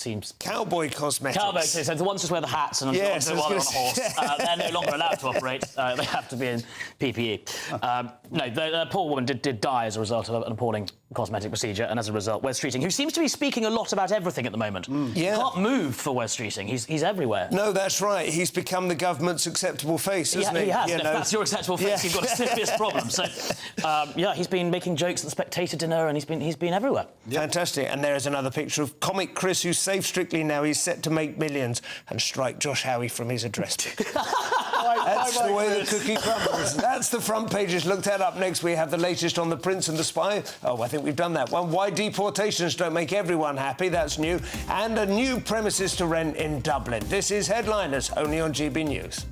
seems... Cowboy cosmetics. Cowboy, so the ones just wear the hats and yes, the ones while they're on a horse. They're no longer allowed to operate. They have to be in PPE. No, the poor woman did die as a result of an appalling cosmetic procedure, and as a result, Wes Streeting, who seems to be speaking a lot about everything at the moment. Yeah. Can't move for Wes Streeting. He's everywhere. No, that's right. He's become the government's acceptable face, hasn't he? He has. You If know. that's your acceptable face, you've got a serious problem. So, yeah, he's been making jokes at the Spectator dinner, and he's been everywhere. Fantastic. And there is another picture of comic Chris, who's safe strictly now. He's set to make millions and strike Josh Howie from his address book. That's the way the cookie crumbles. That's the front pages looked at. Up next, we have the latest on the Prince and the Spy. Oh, I think we've done that one. Why deportations don't make everyone happy. That's new. And a new premises to rent in Dublin. This is Headliners, only on GB News.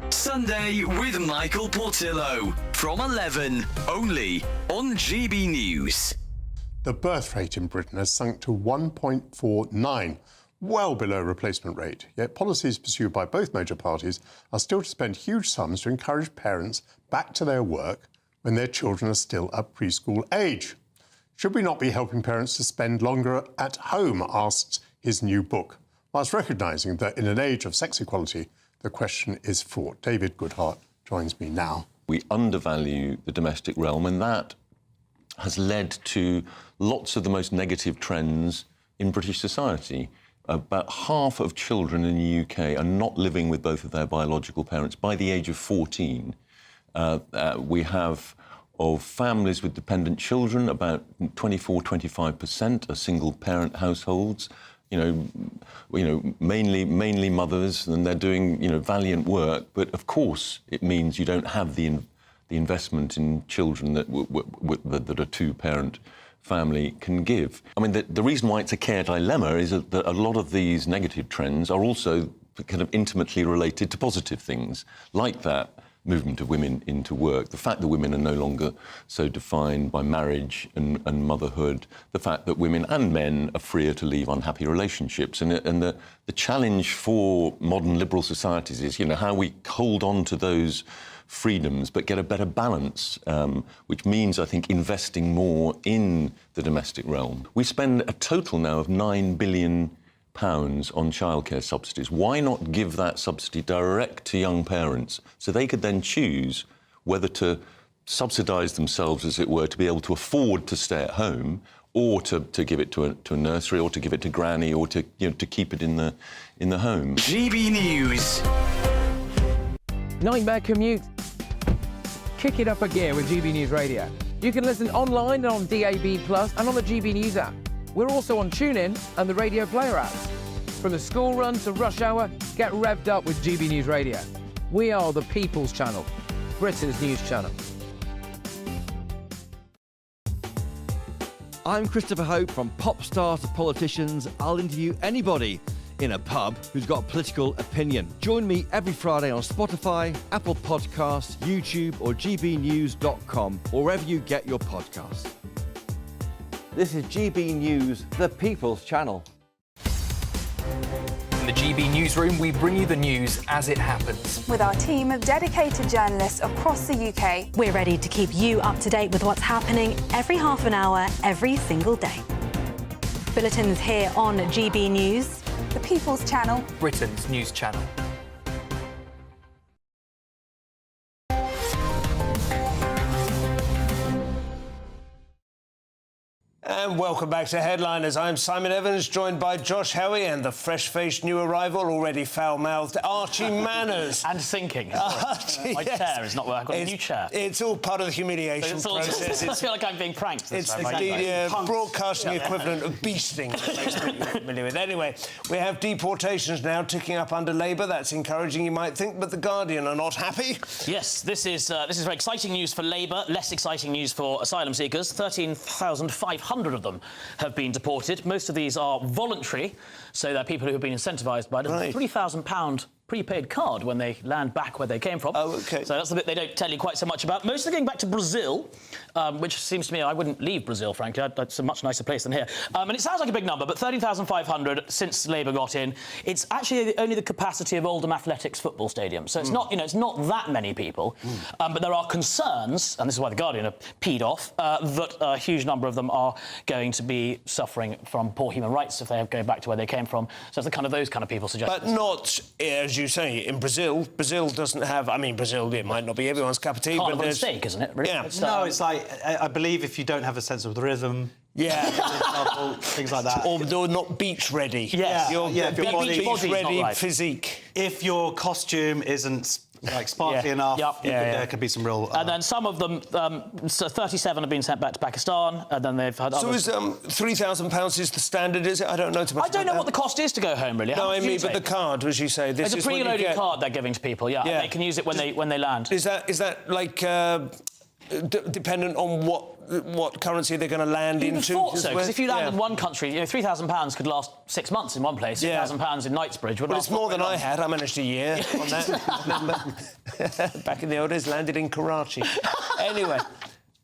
Sunday with Michael Portillo from 11, only on GB News. The birth rate in Britain has sunk to 1.49, well below replacement rate. Yet policies pursued by both major parties are still to spend huge sums to encourage parents back to their work when their children are still at preschool age. Should we not be helping parents to spend longer at home, asks his new book, whilst recognising that in an age of sex equality, the question is fraught. David Goodhart joins me now. We undervalue the domestic realm, and that has led to lots of the most negative trends in British society. About half of children in the UK are not living with both of their biological parents by the age of 14. We have, of families with dependent children, about 24–25% are single-parent households. You know, mainly mothers, and they're doing, valiant work. But of course, it means you don't have the investment in children that a two-parent family can give. I mean, the reason why it's a care dilemma is that a lot of these negative trends are also kind of intimately related to positive things, like that movement of women into work, the fact that women are no longer so defined by marriage and motherhood, the fact that women and men are freer to leave unhappy relationships. And the challenge for modern liberal societies is, how we hold on to those freedoms but get a better balance, which means, I think, investing more in the domestic realm. We spend a total now of £9 billion on childcare subsidies. Why not give that subsidy direct to young parents so they could then choose whether to subsidise themselves, as it were, to be able to afford to stay at home, or to give it to a nursery, or to give it to granny, or to keep it in the home. GB News. Nightmare commute. Kick it up a gear with GB News Radio. You can listen online and on DAB+ and on the GB News app. We're also on TuneIn and the Radio Player apps. From the school run to rush hour, get revved up with GB News Radio. We are the People's Channel, Britain's news channel. I'm Christopher Hope. From pop stars to politicians, I'll interview anybody in a pub who's got a political opinion. Join me every Friday on Spotify, Apple Podcasts, YouTube or gbnews.com, or wherever you get your podcasts. This is GB News, the People's Channel. In the GB Newsroom, we bring you the news as it happens. With our team of dedicated journalists across the UK. We're ready to keep you up to date with what's happening every half an hour, every single day. Bulletins here on GB News. The People's Channel. Britain's news channel. And welcome back to Headliners. I'm Simon Evans, joined by Josh Howie and the fresh-faced new arrival, already foul-mouthed, Archie Manners. And sinking. Archie, My chair is not working. I've got a new chair. It's all part of the humiliation process. I feel like I'm being pranked. It's the broadcasting equivalent of beasting that you're familiar with. Anyway, we have deportations now ticking up under Labour. That's encouraging, you might think, but The Guardian are not happy. Yes, this is very exciting news for Labour, less exciting news for asylum seekers. 13,500 of them have been deported. Most of these are voluntary, so they're people who have been incentivised by a £3,000 prepaid card when they land back where they came from. Oh, OK. So that's the bit they don't tell you quite so much about. Most of them going back to Brazil, which seems to me I wouldn't leave Brazil, frankly. It's a much nicer place than here. And it sounds like a big number, but 13,500 since Labour got in. It's actually only the capacity of Oldham Athletics football stadium. So it's not, it's not that many people. But there are concerns, and this is why The Guardian are peed off, that a huge number of them are going to be suffering from poor human rights if they are going back to where they came from. So it's those kind of people suggesting. But not, as you say, in Brazil. Brazil doesn't have... I mean, Brazil, it might not be everyone's cup of tea, Carnival but there's... steak, isn't it? Really? Yeah. It's like, I believe if you don't have a sense of the rhythm... Yeah. things like that. Or not beach-ready. Yes. If your beach-ready right. physique. If your costume isn't... sparkly enough, there could be some real... And then some of them, so 37 have been sent back to Pakistan, and then they've had others... So is £3,000 is the standard, is it? I don't know too much. I don't know what the cost is to go home, really. No, I mean, but the card, as you say, this it's a preloaded card they're giving to people, and they can use it when they land. Is that like dependent on what currency they're going to land into? Thought so, because if you land in one country, £3,000 could last 6 months in one place. £3,000 in Knightsbridge would last... It's more than I had. I managed a year on that. Back in the old days, landed in Karachi. Anyway.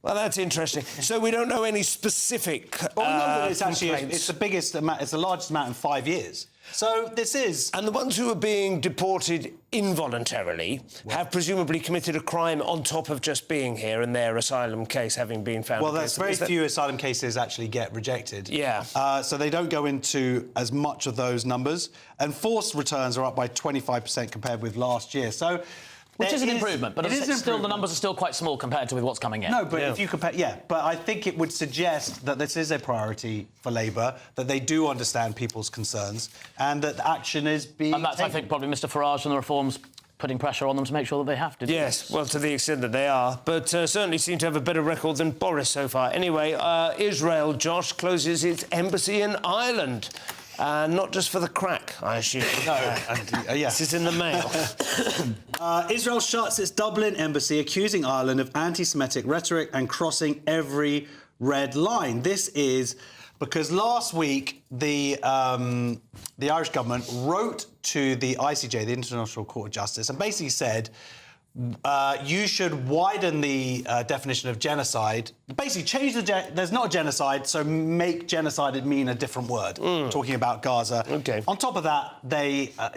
Well, that's interesting. So we don't know any specific it's actually it's the biggest amount, it's the largest amount in 5 years. So this is... And the ones who are being deported involuntarily have presumably committed a crime on top of just being here and their asylum case having been found. Well, there's very few asylum cases actually get rejected. Yeah. So they don't go into as much of those numbers. And forced returns are up by 25% compared with last year. So... Which is an improvement, but still the numbers are still quite small compared to with what's coming in. No, but if you compare... Yeah, but I think it would suggest that this is a priority for Labour, that they do understand people's concerns, and that action is being And that's, I think, probably Mr Farage and the Reforms putting pressure on them to make sure that they have to do Yes, this. well, to the extent that they are. But certainly seem to have a better record than Boris so far. Anyway, Israel, Josh, closes its embassy in Ireland. Not just for the crack, I assume. No, This is in the mail. Israel shuts its Dublin embassy, accusing Ireland of anti-Semitic rhetoric and crossing every red line. This is because last week the Irish government wrote to the ICJ, the International Court of Justice, and basically said, you should widen the definition of genocide. Basically, change there's not a genocide, so make genocide mean a different word. Talking about Gaza. Okay. On top of that,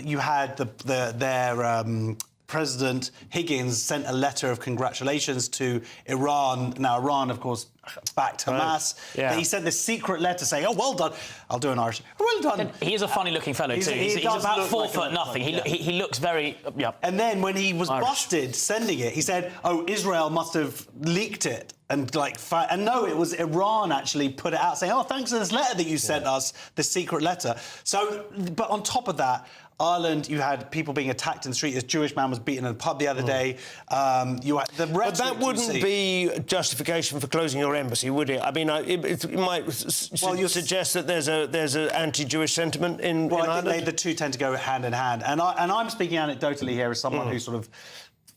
you had their President Higgins sent a letter of congratulations to Iran. Now, Iran, of course, backed Hamas. Yeah. He sent this secret letter saying, "Oh, well done." I'll do an Irish. Well done. He is a funny-looking fellow too. He's about 4 foot nothing. He looks very. Yeah. And then when he was Irish. busted sending it, he said, "Oh, Israel must have leaked it." And and no, it was Iran actually put it out saying, "Oh, thanks for this letter that you sent us, this secret letter." So, but on top of that, Ireland, you had people being attacked in the street. This Jewish man was beaten in a pub the other day. You had the But that wouldn't be justification for closing your embassy, would it? I mean, it might suggest that there's an anti-Jewish sentiment in Ireland. I think the two tend to go hand in hand. And I'm speaking anecdotally here as someone who sort of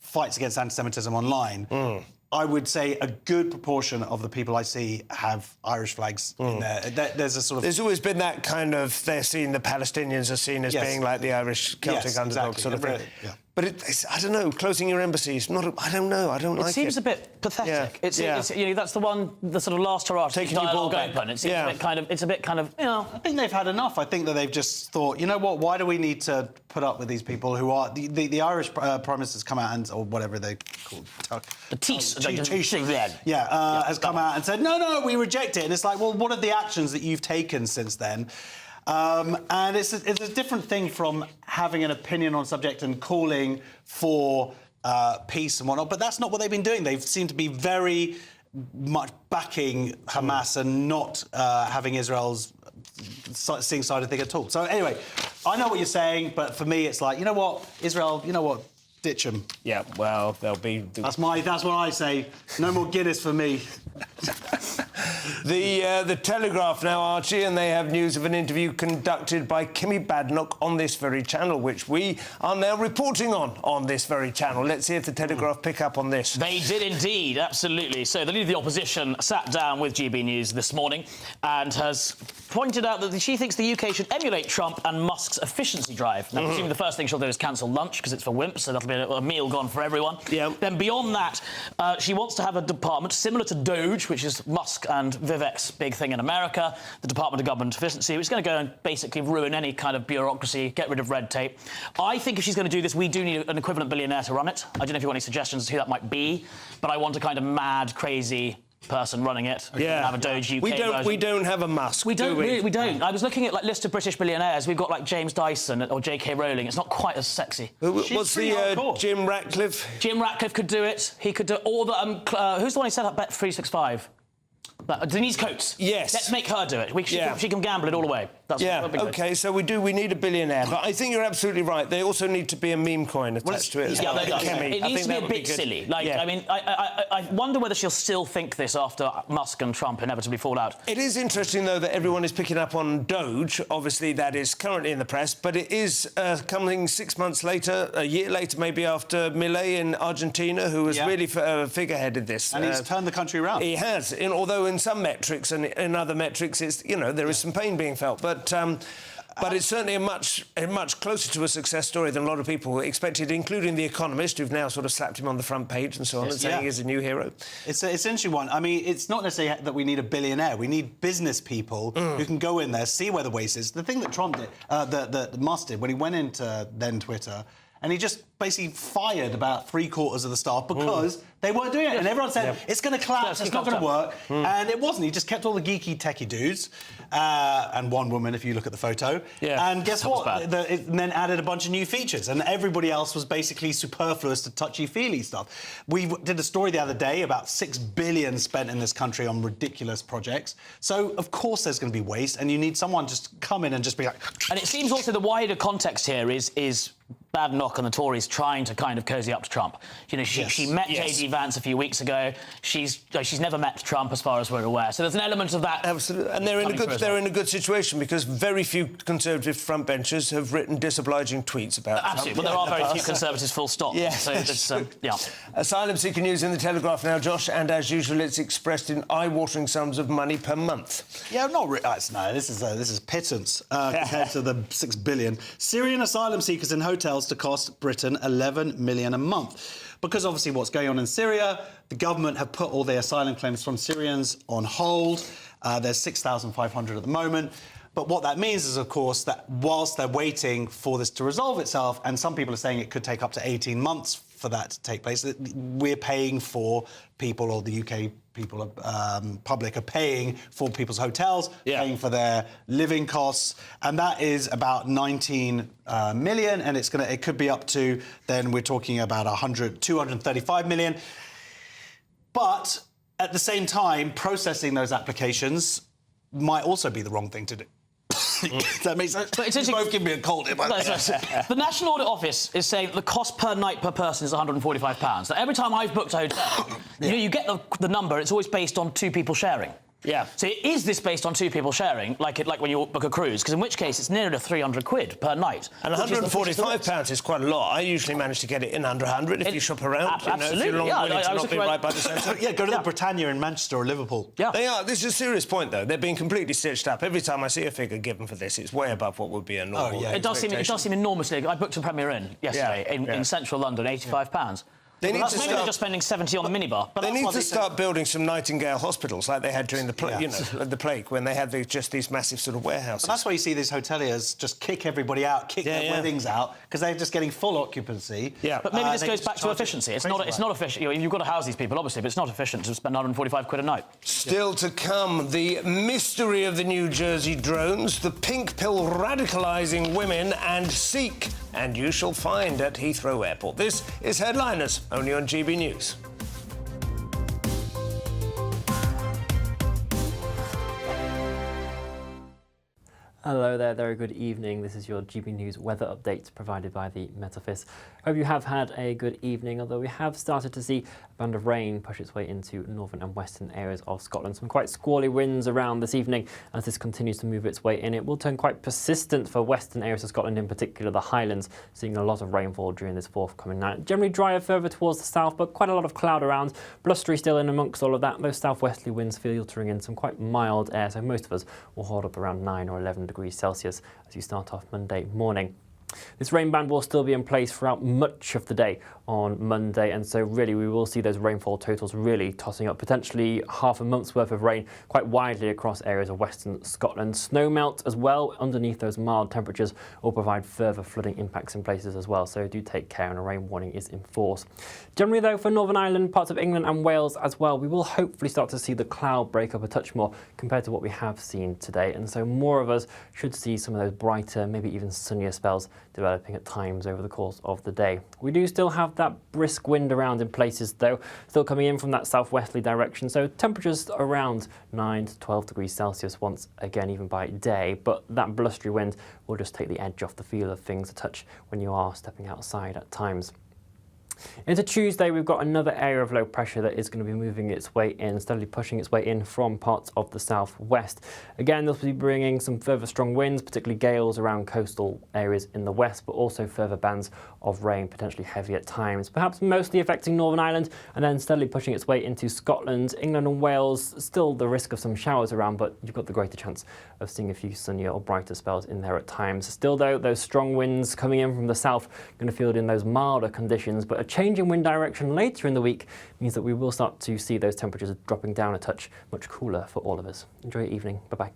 fights against anti-Semitism online. I would say a good proportion of the people I see have Irish flags in there. There's a sort of... There's always been that kind of... They're seen, the Palestinians are seen as being like the Irish Celtic underdog sort of thing. Yeah. But it's, I don't know, closing your embassy is not... I don't know, I don't like it. It seems a bit pathetic. Yeah. It's that's the sort of last hurrah to Taking your ball back. open. It seems a bit kind of, I think they've had enough. I think that they've just thought, you know what, why do we need to put up with these people who are... The Irish Prime Minister's come out and... Or whatever they call it. The teasers. Has come out and said, no, we reject it. And it's like, well, what are the actions that you've taken since then? And it's a different thing from having an opinion on a subject and calling for peace and whatnot, but that's not what they've been doing. They seem to be very much backing Hamas and not having Israel's seeing side of thing at all. So anyway, I know what you're saying, but for me, it's like, you know what, Israel, you know what, ditch them. Yeah, well, they'll be... That's what I say. No more Guinness for me. The Telegraph now, Archie, and they have news of an interview conducted by Kimmy Badenoch on this very channel, which we are now reporting on this very channel. Let's see if the Telegraph pick up on this. They did indeed, absolutely. So the leader of the opposition sat down with GB News this morning and has pointed out that she thinks the UK should emulate Trump and Musk's efficiency drive. Now, presumably the first thing she'll do is cancel lunch because it's for wimps, so that'll be a meal gone for everyone. Yeah. Then beyond that, she wants to have a department similar to Doge, which is Musk and Vivek's big thing in America, the Department of Government Efficiency, which is going to go and basically ruin any kind of bureaucracy, get rid of red tape. I think if she's going to do this, we do need an equivalent billionaire to run it. I don't know if you've got any suggestions as to who that might be, but I want a kind of mad, crazy person running it. Yeah. Have a Doge UK we don't have a Musk. We don't. We don't. I was looking at list of British billionaires. We've got like James Dyson or J.K. Rowling. It's not quite as sexy. What's the Jim Ratcliffe? Jim Ratcliffe could do it. He could do it. Or the who's the one who set up Bet365? Denise Coates. Yes. Let's make her do it. She can gamble it all away. That's OK, so we need a billionaire. But I think you're absolutely right. They also need to be a meme coin attached to it as well. It needs to be a bit silly. I mean, I wonder whether she'll still think this after Musk and Trump inevitably fall out. It is interesting, though, that everyone is picking up on Doge. Obviously, that is currently in the press, but it is coming 6 months later, a year later, maybe, after Milei in Argentina, who has really figureheaded this. And he's turned the country around. He has, although in some metrics and in other metrics, it's, there is some pain being felt. But it's certainly a much closer to a success story than a lot of people expected, including The Economist, who've now sort of slapped him on the front page and so on, and saying he's a new hero. It's an interesting one. I mean, it's not necessarily that we need a billionaire. We need business people who can go in there, see where the waste is. The thing that Trump did, that Musk did, when he went into then Twitter, and he just basically fired about 3/4 of the staff because they weren't doing it. And everyone said, it's going to collapse, it's not going to work. And it wasn't. He just kept all the geeky, techie dudes and one woman, if you look at the photo. Yeah. And guess what? And then added a bunch of new features. And everybody else was basically superfluous to touchy-feely stuff. We did a story the other day about $6 billion spent in this country on ridiculous projects. So, of course, there's going to be waste. And you need someone just to come in and just be like... And it seems also the wider context here is Badenoch and the Tories trying to kind of cosy up to Trump. She met J.D. Vance a few weeks ago. She's never met Trump, as far as we're aware. So there's an element of that. Absolutely, and they're in a good situation because very few Conservative frontbenchers have written disobliging tweets about Trump. Absolutely, but there are very few Conservatives, full stop. Yeah. So Asylum seeker news in the Telegraph now, Josh, and as usual, it's expressed in eye-watering sums of money per month. Yeah, not really. No, this is pittance compared to the $6 billion. Syrian asylum seekers in hotels to cost Britain $11 million a month. Because obviously what's going on in Syria, the government have put all their asylum claims from Syrians on hold. There's 6,500 at the moment. But what that means is, of course, that whilst they're waiting for this to resolve itself, and some people are saying it could take up to 18 months for that to take place, we're paying for people, or the UK people, public are paying for people's hotels, paying for their living costs, and that is about 19 million, and it could be up to, then we're talking about 235 million. But at the same time, processing those applications might also be the wrong thing to do. That makes sense. But it's both give me a cold. The National Audit Office is saying that the cost per night per person is £145. So every time I've booked a hotel, you get the number. It's always based on two people sharing. Yeah. So is this based on two people sharing, like when you book a cruise? Because in which case it's nearer to £300 per night. And £145 is quite a lot. I usually manage to get it in under 100 if you shop around. Absolutely. If you're willing to not be right by the centre. Go to the Britannia in Manchester or Liverpool. Yeah. They are. This is a serious point, though. They're being completely stitched up. Every time I see a figure given for this, it's way above what would be a normal. It does seem enormously. I booked a Premier Inn yesterday in central London, £85. They need to maybe they're just spending 70 on the minibar. But they need to start building some Nightingale hospitals like they had during the the plague, when they had just these massive sort of warehouses. And that's why you see these hoteliers just kick everybody out, kick their weddings out, because they're just getting full occupancy. Yeah. But maybe this goes back to efficiency. It's not efficient. You've got to house these people, obviously, but it's not efficient to spend £145 a night. Still to come, the mystery of the New Jersey drones, the pink pill radicalising women, and Sikh. And you shall find at Heathrow Airport. This is Headliners, only on GB News. Hello there, very good evening. This is your GB News weather update provided by the Met Office. Hope you have had a good evening, although we have started to see a band of rain push its way into northern and western areas of Scotland. Some quite squally winds around this evening as this continues to move its way in. It will turn quite persistent for western areas of Scotland, in particular the Highlands, seeing a lot of rainfall during this forthcoming night. Generally drier further towards the south, but quite a lot of cloud around. Blustery still in amongst all of that. Those southwesterly winds filtering in, some quite mild air, so most of us will hold up around 9 or 11 degrees Celsius as you start off Monday morning. This rain band will still be in place throughout much of the day on Monday, and so really we will see those rainfall totals really tossing up, potentially half a month's worth of rain quite widely across areas of western Scotland. Snow melt as well underneath those mild temperatures will provide further flooding impacts in places as well, so do take care, and a rain warning is in force. Generally though, for Northern Ireland, parts of England and Wales as well, we will hopefully start to see the cloud break up a touch more compared to what we have seen today, and so more of us should see some of those brighter, maybe even sunnier spells developing at times over the course of the day. We do still have that brisk wind around in places though, still coming in from that southwesterly direction, so temperatures around 9 to 12 degrees Celsius once again, even by day, but that blustery wind will just take the edge off the feel of things a touch when you are stepping outside at times. Into Tuesday, we've got another area of low pressure that is going to be moving its way in, steadily pushing its way in from parts of the southwest. Again, this will be bringing some further strong winds, particularly gales around coastal areas in the west, but also further bands of rain, potentially heavy at times, perhaps mostly affecting Northern Ireland and then steadily pushing its way into Scotland. England and Wales, still the risk of some showers around, but you've got the greater chance of seeing a few sunnier or brighter spells in there at times. Still though, those strong winds coming in from the south going to field in those milder conditions, but a change in wind direction later in the week means that we will start to see those temperatures dropping down a touch, much cooler for all of us. Enjoy your evening. Bye-bye.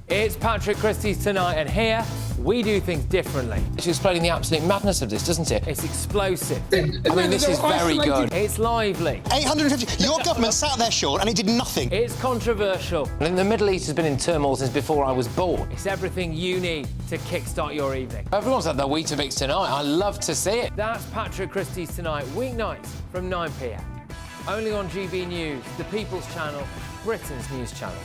It's Patrick Christie's Tonight, and here we do things differently. It's explaining the absolute madness of this, doesn't it? It's explosive. I mean, this is very good. It's lively. 850. Your government sat there short and it did nothing. It's controversial. And the Middle East has been in turmoil since before I was born. It's everything you need to kickstart your evening. Everyone's had their Weetabix tonight. I love to see it. That's Patrick Christie's Tonight, weeknights from 9 p.m. Only on GB News, the People's Channel, Britain's news channel.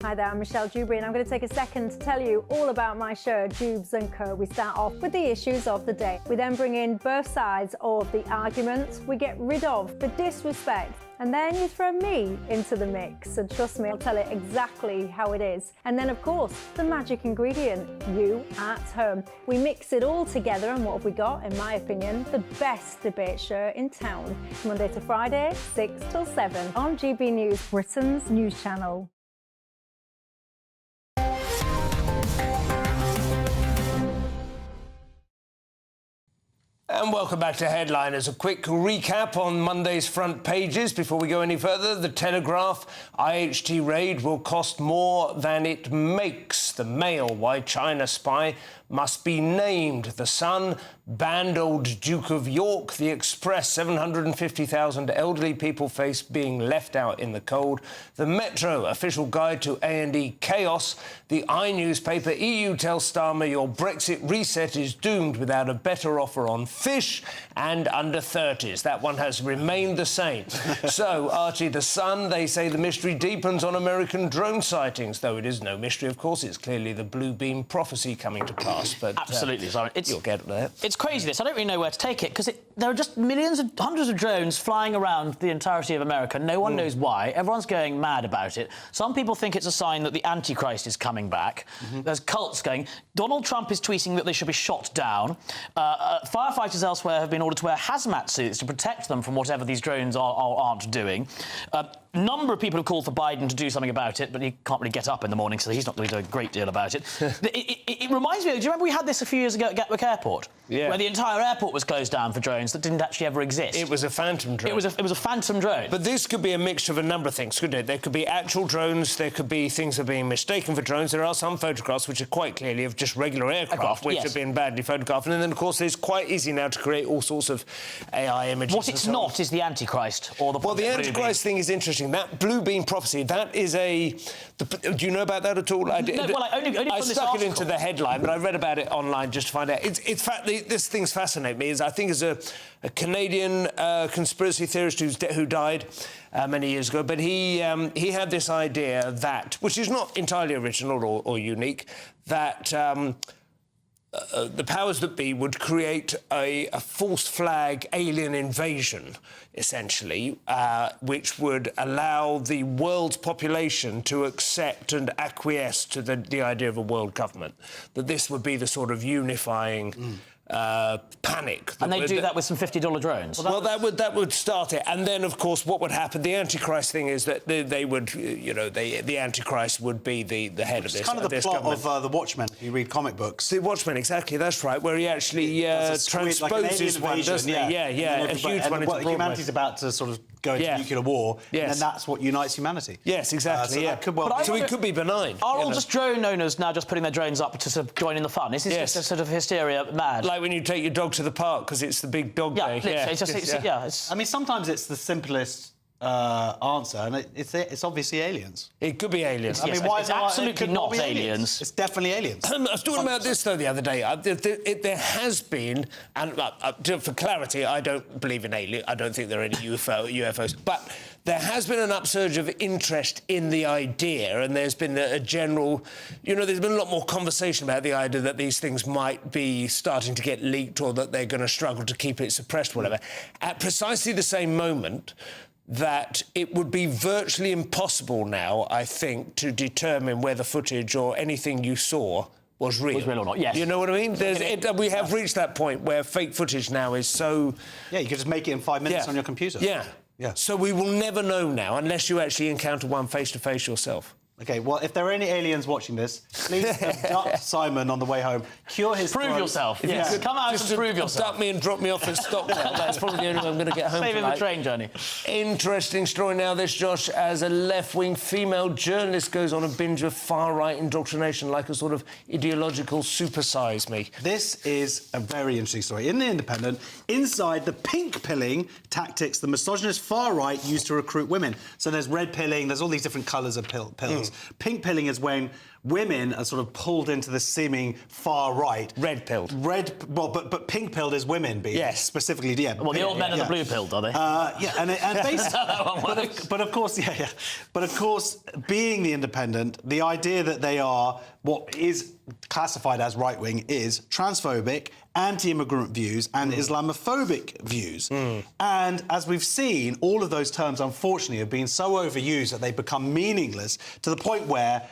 Hi there, I'm Michelle Dewberry, and I'm going to take a second to tell you all about my show, Dubes & Co. We start off with the issues of the day. We then bring in both sides of the argument. We get rid of the disrespect. And then you throw me into the mix. And trust me, I'll tell it exactly how it is. And then, of course, the magic ingredient, you at home. We mix it all together, and what have we got? In my opinion, the best debate show in town. Monday to Friday, 6 till 7 on GB News, Britain's news channel. And welcome back to Headliners. A quick recap on Monday's front pages before we go any further. The Telegraph, IHT raid will cost more than it makes. The Mail, why China spy must be named. The Sun, banned old Duke of York. The Express, 750,000 elderly people face being left out in the cold. The Metro, official guide to A&E chaos. The newspaper, EU tells Starmer your Brexit reset is doomed without a better offer on fish and under 30s. That one has remained the same. So, Archie, The Sun, they say the mystery deepens on American drone sightings, though it is no mystery, of course. It's clearly the Blue Beam prophecy coming to pass. But absolutely, Simon. You'll get there. It's crazy, this. I don't really know where to take it, because there are just hundreds of drones flying around the entirety of America. No one knows why. Everyone's going mad about it. Some people think it's a sign that the Antichrist is coming back. There's cults going. Donald Trump is tweeting that they should be shot down. Firefighters elsewhere have been ordered to wear hazmat suits to protect them from whatever these drones aren't doing. Number of people have called for Biden to do something about it, but he can't really get up in the morning, so he's not going to do a great deal about it. It reminds me, do you remember we had this a few years ago at Gatwick Airport? Yeah. Where the entire airport was closed down for drones that didn't actually ever exist. It was a phantom drone. It was a phantom drone. But this could be a mixture of a number of things, couldn't it? There could be actual drones, there could be things that are being mistaken for drones. There are some photographs which are quite clearly of just regular aircraft which have been badly photographed. And then, of course, it's quite easy now to create all sorts of AI images. What it's not is the Antichrist or the... Well, the Antichrist thing is interesting. That Blue Beam prophecy, that is a... do you know about that at all? No, well, I stuck it into the headline, but I read about it online just to find out. This thing's fascinating me. I think as a Canadian conspiracy theorist who died many years ago, but he had this idea that, which is not entirely original or unique, that the powers that be would create a false flag alien invasion, essentially, which would allow the world's population to accept and acquiesce to the idea of a world government, that this would be the sort of unifying panic. And they do that with some $50 drones? Well, that would start it. And then, of course, what would happen, the Antichrist thing is that they would, the Antichrist would be the head of this. It's kind of the plot of The Watchmen, if you read comic books. The Watchmen, exactly, that's right, where he actually transposes one, doesn't he? Yeah, a huge one into Broadway. Humanity's about to sort of go into nuclear war, and then that's what unites humanity. Yes, exactly, so it could be benign. Are all just drone owners now just putting their drones up to sort of join in the fun? Is this just a sort of hysteria mad? Like when you take your dog to the park because it's the big dog day. I mean, sometimes it's the simplest answer, and it's obviously aliens. It could be aliens. I mean, why is it absolutely not aliens? It's definitely aliens. I was talking about this, though, the other day. There has been, and for clarity, I don't believe in aliens. I don't think there are any UFOs. But there has been an upsurge of interest in the idea, and there's been a general... there's been a lot more conversation about the idea that these things might be starting to get leaked or that they're going to struggle to keep it suppressed, whatever. At precisely the same moment that it would be virtually impossible now, I think, to determine whether footage or anything you saw was real. Was real or not, yes. You know what I mean? We have reached that point where fake footage now is so... Yeah, you can just make it in 5 minutes on your computer. Yeah. So we will never know now, unless you actually encounter one face-to-face yourself. OK, well, if there are any aliens watching this, please abduct Simon on the way home, cure his Prove yourself. Yes. Come out and prove yourself. Abduct me and drop me off at Stockwell. That's probably the only way I'm going to get home Saving the train journey. Interesting story now, this, Josh, as a left-wing female journalist goes on a binge of far-right indoctrination, like a sort of ideological supersize me. This is a very interesting story. In The Independent, inside the pink-pilling tactics the misogynist far-right used to recruit women. So there's red pilling, there's all these different colours of pills. Pink pilling is when women are sort of pulled into the seeming far right. Red pilled. But pink pilled is women being. Yes. Specifically, yeah. Well, the old men are the blue pilled, are they? And basically, but of course, being The Independent, the idea that they are what is classified as right wing is transphobic, anti-immigrant views and Islamophobic views. And as we've seen, all of those terms, unfortunately, have been so overused that they become meaningless to the point where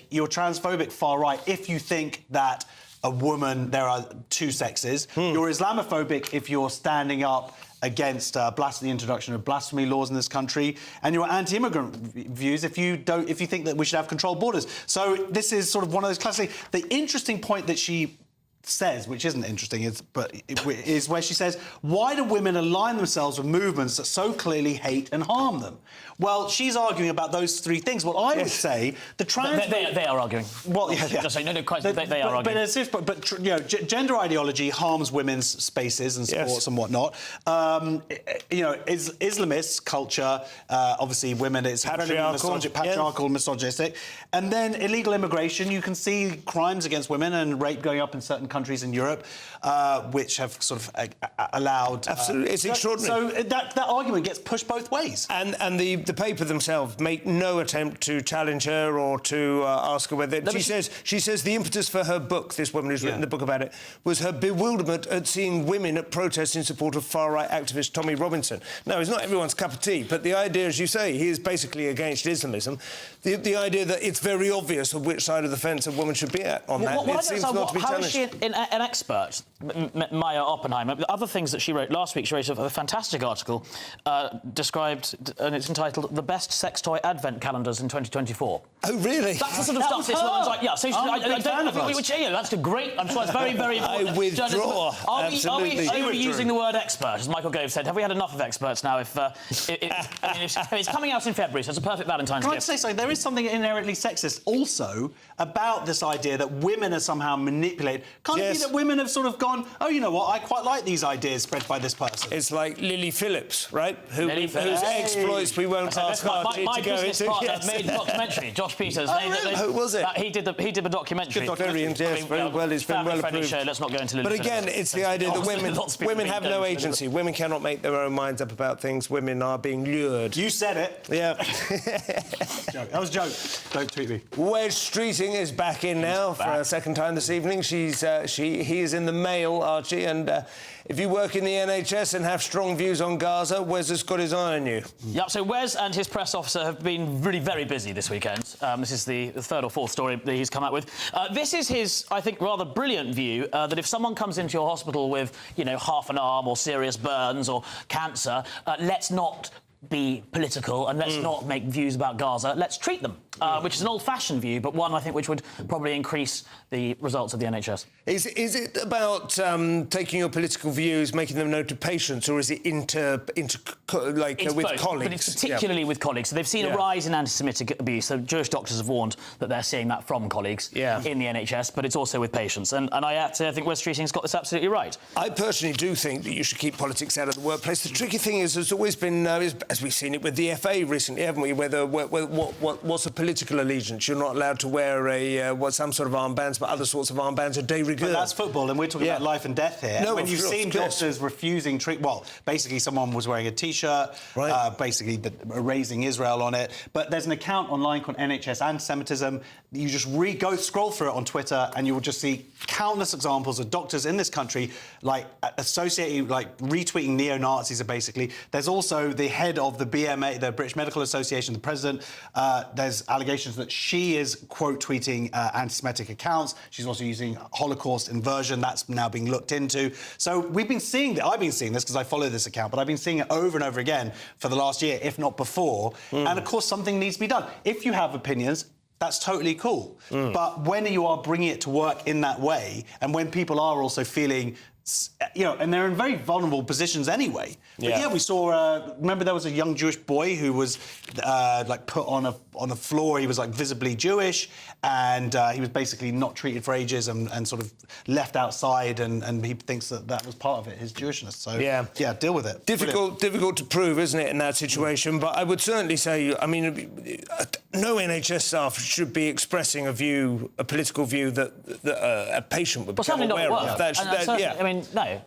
you're transphobic far right if you think that a woman, there are two sexes. You're Islamophobic if you're standing up against the introduction of blasphemy laws in this country, and your anti-immigrant views if you think that we should have controlled borders. So this is sort of one of those classic. The interesting point that she says, which isn't interesting, is where she says, why do women align themselves with movements that so clearly hate and harm them? Well, she's arguing about those three things. Well, I would say the trans... They are arguing. Well, yeah. Just saying, they are arguing. But gender ideology harms women's spaces and sports and whatnot. Islamist culture, obviously women, it's patriarchal, misogynistic. And then illegal immigration, you can see crimes against women and rape going up in certain countries in Europe, which have sort of allowed... Absolutely, it's extraordinary. So that argument gets pushed both ways. And the paper themselves make no attempt to challenge her or to ask her whether... She says the impetus for her book, this woman who's written the book about it, was her bewilderment at seeing women at protests in support of far-right activist Tommy Robinson. Now, it's not everyone's cup of tea, but the idea, as you say, he is basically against Islamism. The idea that it's very obvious on which side of the fence a woman should be at on that. It seems not to be challenged. How is she an expert, Maya Oppenheimer? The other things that she wrote last week, she wrote a fantastic article described, and it's entitled "The Best Sex Toy Advent Calendars in 2024." Oh, really? That's the sort of stuff this woman's like. Yeah, so that's a great. I'm sure it's very, very important. I withdraw. Are we overusing the word expert, as Michael Gove said? Have we had enough of experts now? It's coming out in February, so it's a perfect Valentine's gift. Can I say something? There is something inherently sexist also about this idea that women are somehow manipulated. Can't it be that women have sort of gone, oh, you know what, I quite like these ideas spread by this person? It's like Lily Phillips, right? Whose Hey. exploits we won't ask Archie to go into. My business partner made a documentary, Josh Peters. Who was it? He did the documentary. Very well. It's been well approved. Show. Let's not go into Lily But Phillips. again, it's the idea that women have no agency. Women cannot make their own minds up about things. Women are being lured. You said it. Yeah. That was a joke. Don't tweet me. Wes Streeting is back in now for a second time this evening. He is in the Mail, Archie, and if you work in the NHS and have strong views on Gaza, Wes has got his eye on you. Yep, so Wes and his press officer have been really very busy this weekend. This is the third or fourth story that he's come out with. This is his, I think, rather brilliant view that if someone comes into your hospital with, you know, half an arm or serious burns or cancer, let's not be political and let's not make views about Gaza. Let's treat them, which is an old-fashioned view, but one, I think, which would probably increase the results of the NHS. Is it about taking your political views, making them known to patients, or is it with both, colleagues? But it's particularly with colleagues. So they've seen a rise in anti-Semitic abuse. So Jewish doctors have warned that they're seeing that from colleagues in the NHS, but it's also with patients. And I think Wes Streeting's got this absolutely right. I personally do think that you should keep politics out of the workplace. The tricky thing is, there's always been, as we've seen it with the FA recently, haven't we? What's a political allegiance? You're not allowed to wear some sort of armbands, but other sorts of armbands are de rigueur. But that's football, and we're talking about life and death here. No, when you've seen doctors refusing treatment, well, basically someone was wearing a T-shirt, basically erasing Israel on it. But there's an account online called NHS Anti-Semitism. You just scroll through it on Twitter, and you will just see countless examples of doctors in this country, retweeting neo-Nazis, basically. There's also the head of the BMA, the British Medical Association, the president. There's allegations that she is quote tweeting anti-Semitic accounts. She's also using Holocaust inversion. That's now being looked into. So we've been seeing that. I've been seeing this because I follow this account, but I've been seeing it over and over again for the last year, if not before. And of course, something needs to be done. If you have opinions, that's totally cool. But when you are bringing it to work in that way, and when people are also feeling, you know, and they're in very vulnerable positions anyway. But we saw. Remember, there was a young Jewish boy who was put on the floor. He was visibly Jewish, and he was basically not treated for ages and sort of left outside. And he thinks that was part of it, his Jewishness. So deal with it. Difficult to prove, isn't it, in that situation? But I would certainly say, I mean, no NHS staff should be expressing a political view that a patient would become aware of. I mean, no,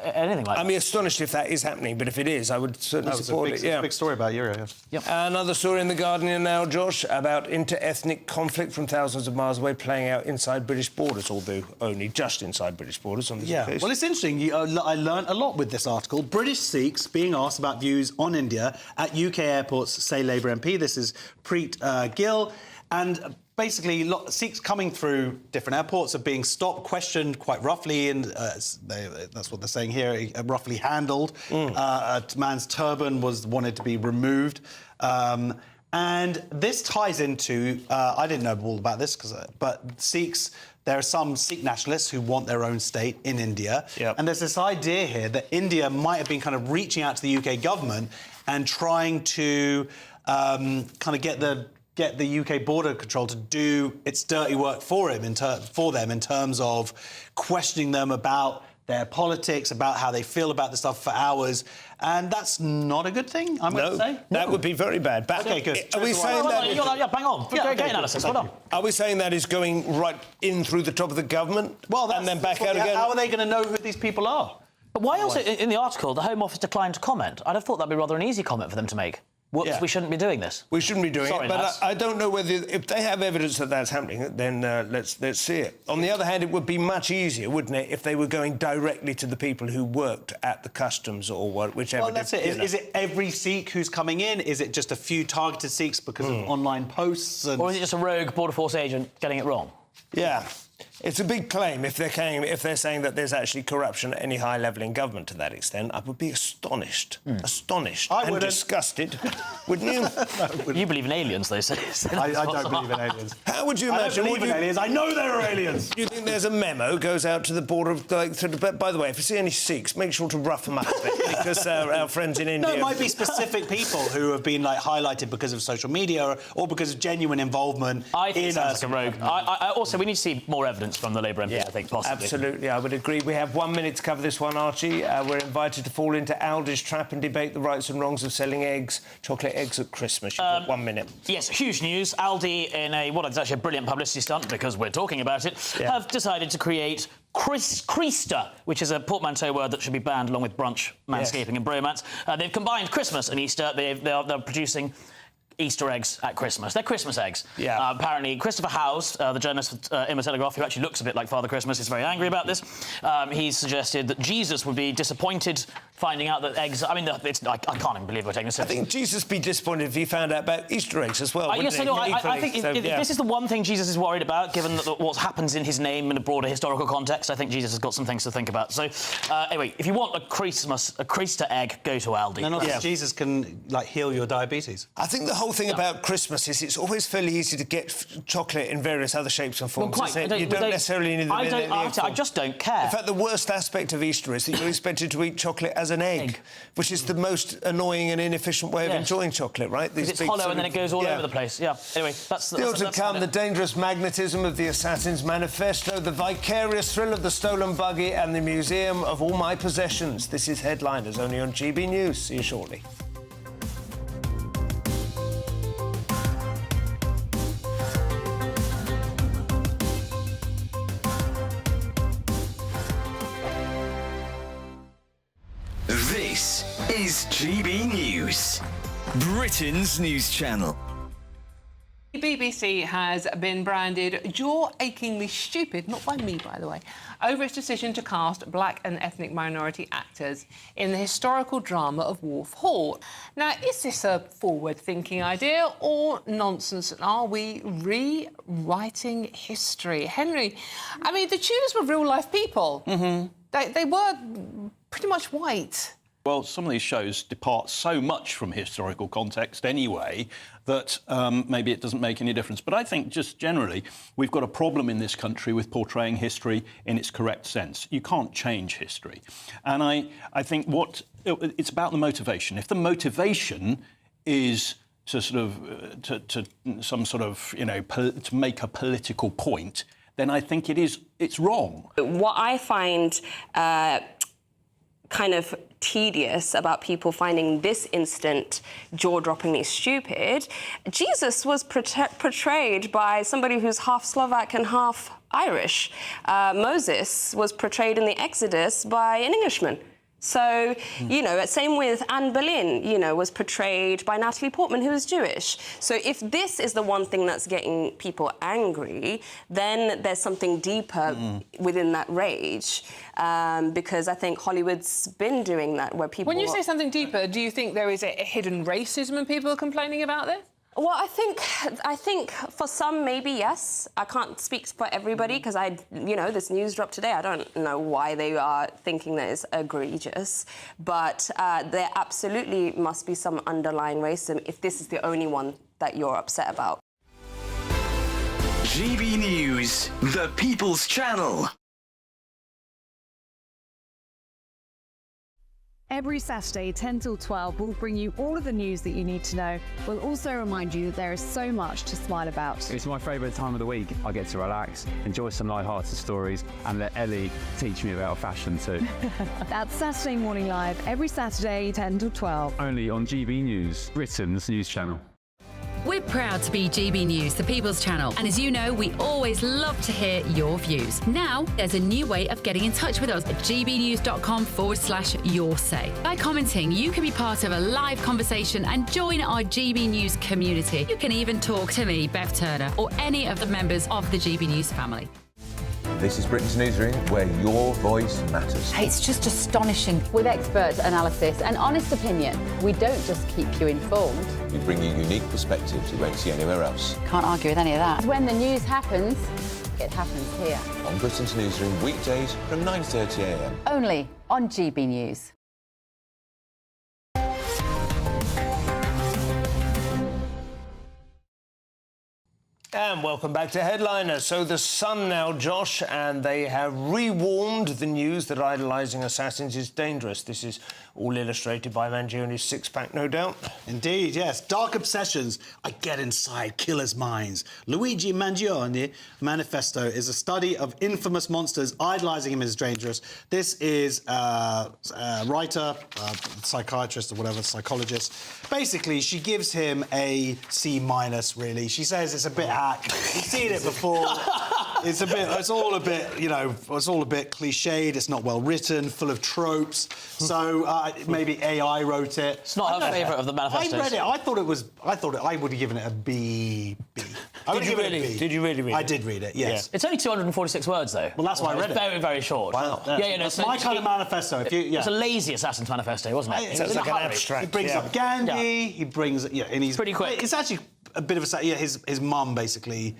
anything like that. I'd be astonished if that is happening, but if it is, I would certainly support it. Big story about Euro. Another story in The Guardian now, Josh, about inter-ethnic conflict from thousands of miles away playing out inside British borders, although only just inside British borders on this occasion. Well, it's interesting. I learned a lot with this article. British Sikhs being asked about views on India at UK airports, say Labour MP. This is Preet Gill. And basically, Sikhs coming through different airports are being stopped, questioned quite roughly, and that's what they're saying here, roughly handled. A man's turban was wanted to be removed. And this ties into, I didn't know all about this, but Sikhs, there are some Sikh nationalists who want their own state in India. And there's this idea here that India might have been kind of reaching out to the UK government and trying to kind of get the UK border control to do its dirty work for them in terms of questioning them about their politics, about how they feel about the stuff for hours. And that's not a good thing, I'm going to say. That would be very bad. OK, good. Are we saying that... bang on. Great analysis. Well done. Are we saying that is going right in through the top of the government and then back out again? How are they going to know who these people are? But why also, in the article, the Home Office declined to comment? I'd have thought that'd be rather an easy comment for them to make. Whoops, we shouldn't be doing this. We shouldn't be doing Sorry, it, but I don't know whether... If they have evidence that that's happening, then let's see it. On the other hand, it would be much easier, wouldn't it, if they were going directly to the people who worked at the customs or whichever... Well, that's it. Is it every Sikh who's coming in? Is it just a few targeted Sikhs because of online posts? Or is it just a rogue Border Force agent getting it wrong? Yeah. It's a big claim if they're saying that there's actually corruption at any high level in government to that extent. I would be astonished and disgusted, wouldn't you? You believe in aliens, they say. I don't believe in aliens. How would you imagine? I don't believe in aliens. I know there are aliens. Do you think there's a memo goes out to the border of by the way, if you see any Sikhs, make sure to rough them up a bit because our friends in India. No, it might be specific people who have been highlighted because of social media or because of genuine involvement. I think it sounds like a rogue. Also, we need to see more evidence comments from the Labour MP, I think, possibly. Absolutely, I would agree. We have 1 minute to cover this one, Archie. We're invited to fall into Aldi's trap and debate the rights and wrongs of selling eggs, chocolate eggs at Christmas. You've got 1 minute. Yes, huge news. Aldi, in it's actually a brilliant publicity stunt because we're talking about it, have decided to create Creaster, which is a portmanteau word that should be banned along with brunch, manscaping and bromance. They've combined Christmas and Easter. They're producing Easter eggs at Christmas. They're Christmas eggs. Yeah. Apparently, Christopher Howes, the journalist in the Telegraph, who actually looks a bit like Father Christmas, is very angry about this. He's suggested that Jesus would be disappointed finding out that eggs... I mean, I can't even believe we're taking this. I think Jesus would be disappointed if he found out about Easter eggs as well. Yes, I know. I think if this is the one thing Jesus is worried about, given that what happens in his name in a broader historical context, I think Jesus has got some things to think about. So, anyway, if you want a Creaster egg, go to Aldi. And also, Jesus can, heal your diabetes. I think the whole thing about Christmas is it's always fairly easy to get chocolate in various other shapes and forms. Well, You don't necessarily need the I just don't care. In fact, the worst aspect of Easter is that you're expected to eat chocolate as an egg, which is the most annoying and inefficient way of enjoying chocolate, right? Because it's hollow and then it goes all over the place. Yeah. Anyway, that's still to come. The dangerous magnetism of the Assassin's Manifesto, the vicarious thrill of the stolen buggy, and the museum of all my possessions. This is Headliners, only on GB News. See you shortly. This is GB News, Britain's news channel. The BBC has been branded jaw-achingly stupid, not by me, by the way, over its decision to cast black and ethnic minority actors in the historical drama of Wolf Hall. Now, is this a forward-thinking idea or nonsense? And are we rewriting history? Henry, I mean, the Tudors were real-life people. They were pretty much white. Well, some of these shows depart so much from historical context anyway that maybe it doesn't make any difference. But I think just generally we've got a problem in this country with portraying history in its correct sense. You can't change history. And I think it's about the motivation. If the motivation is to to make a political point, then I think it's wrong. What I find kind of tedious about people finding this instant jaw-droppingly stupid, Jesus was portrayed by somebody who's half Slovak and half Irish. Moses was portrayed in the Exodus by an Englishman. So, same with Anne Boleyn, was portrayed by Natalie Portman, who is Jewish. So if this is the one thing that's getting people angry, then there's something deeper within that rage, because I think Hollywood's been doing that, where people... When you say something deeper, do you think there is a hidden racism and people are complaining about this? Well, I think for some, maybe, yes. I can't speak for everybody because this news dropped today. I don't know why they are thinking that it's egregious. But there absolutely must be some underlying racism if this is the only one that you're upset about. GB News, the People's Channel. Every Saturday, 10 till 12, we'll bring you all of the news that you need to know. We'll also remind you that there is so much to smile about. It's my favourite time of the week. I get to relax, enjoy some light-hearted stories, and let Ellie teach me about fashion too. That's Saturday Morning Live, every Saturday, 10 till 12. Only on GB News, Britain's news channel. We're proud to be GB News, the People's Channel. And as you know, we always love to hear your views. Now, there's a new way of getting in touch with us at gbnews.com/yoursay. By commenting, you can be part of a live conversation and join our GB News community. You can even talk to me, Bev Turner, or any of the members of the GB News family. This is Britain's Newsroom, where your voice matters. It's just astonishing. With expert analysis and honest opinion, we don't just keep you informed. We bring you unique perspectives you won't see anywhere else. Can't argue with any of that. When the news happens, it happens here. On Britain's Newsroom, weekdays from 9:30 a.m. Only on GB News. And welcome back to Headliner. So the Sun now, Josh, and they have rewarmed the news that idolising assassins is dangerous. This is all illustrated by Mangioni's six-pack, no doubt. Indeed, yes. Dark obsessions. I get inside killers' minds. Luigi Mangione Manifesto is a study of infamous monsters. Idolising him is dangerous. This is a writer, psychiatrist or whatever, psychologist. Basically, she gives him a C-, really. She says it's a bit hack. You've seen it before. It's all a bit, you know, it's all a bit cliched. It's not well written, full of tropes. So maybe AI wrote it. It's not her favourite of the manifestos. I read it. I would have given it a B. Did you really read it? I did read it, yes. Yeah. It's only 246 words, though. Well, that's why I read it. Very, very short. Wow. Yeah, it's my kind of manifesto. It's a lazy assassin's manifesto, wasn't it? It's like an abstract. He brings up Gandhi. He brings, and he's pretty quick. It's actually a bit of a his mum basically.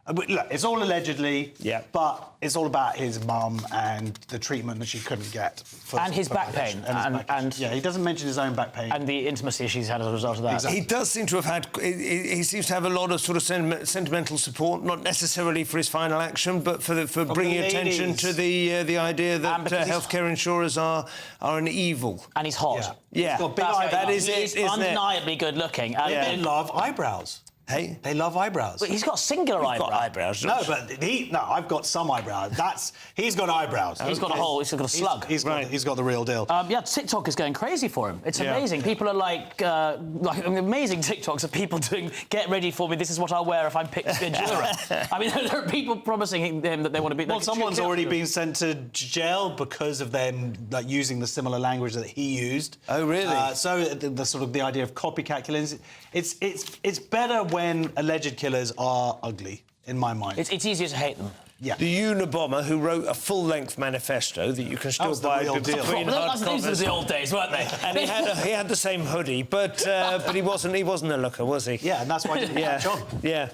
Look, it's all allegedly, but it's all about his mum and the treatment that she couldn't get. And his back pain. Yeah, he doesn't mention his own back pain. And the intimacy she's had as a result of that. Exactly. He does seem to have had... He seems to have a lot of sort of sentimental support, not necessarily for his final action, but for bringing attention to the idea that healthcare insurers are an evil. And he's hot. Yeah. He's got big eyebrows. He's undeniably good-looking. They love eyebrows. Hey? They love eyebrows. But he's got singular eyebrows. No, but I've got some eyebrows. He's got eyebrows. He's got a slug. He's got the real deal. Yeah, TikTok is going crazy for him. It's amazing. People are like amazing TikToks of people doing, get ready for me, this is what I'll wear if I'm picked to be a juror. I mean, there are people promising him that they want to be... Well, someone's already been sent to jail because of them using the similar language that he used. Oh, really? So the sort of the idea of copycat killings, it's better when alleged killers are ugly, in my mind. It's easier to hate them. Yeah. The Unabomber, who wrote a full-length manifesto that you can still buy between These were the old days, weren't they? And he had the same hoodie, but he wasn't a looker, was he? Yeah, and that's why I didn't catch on. Yeah.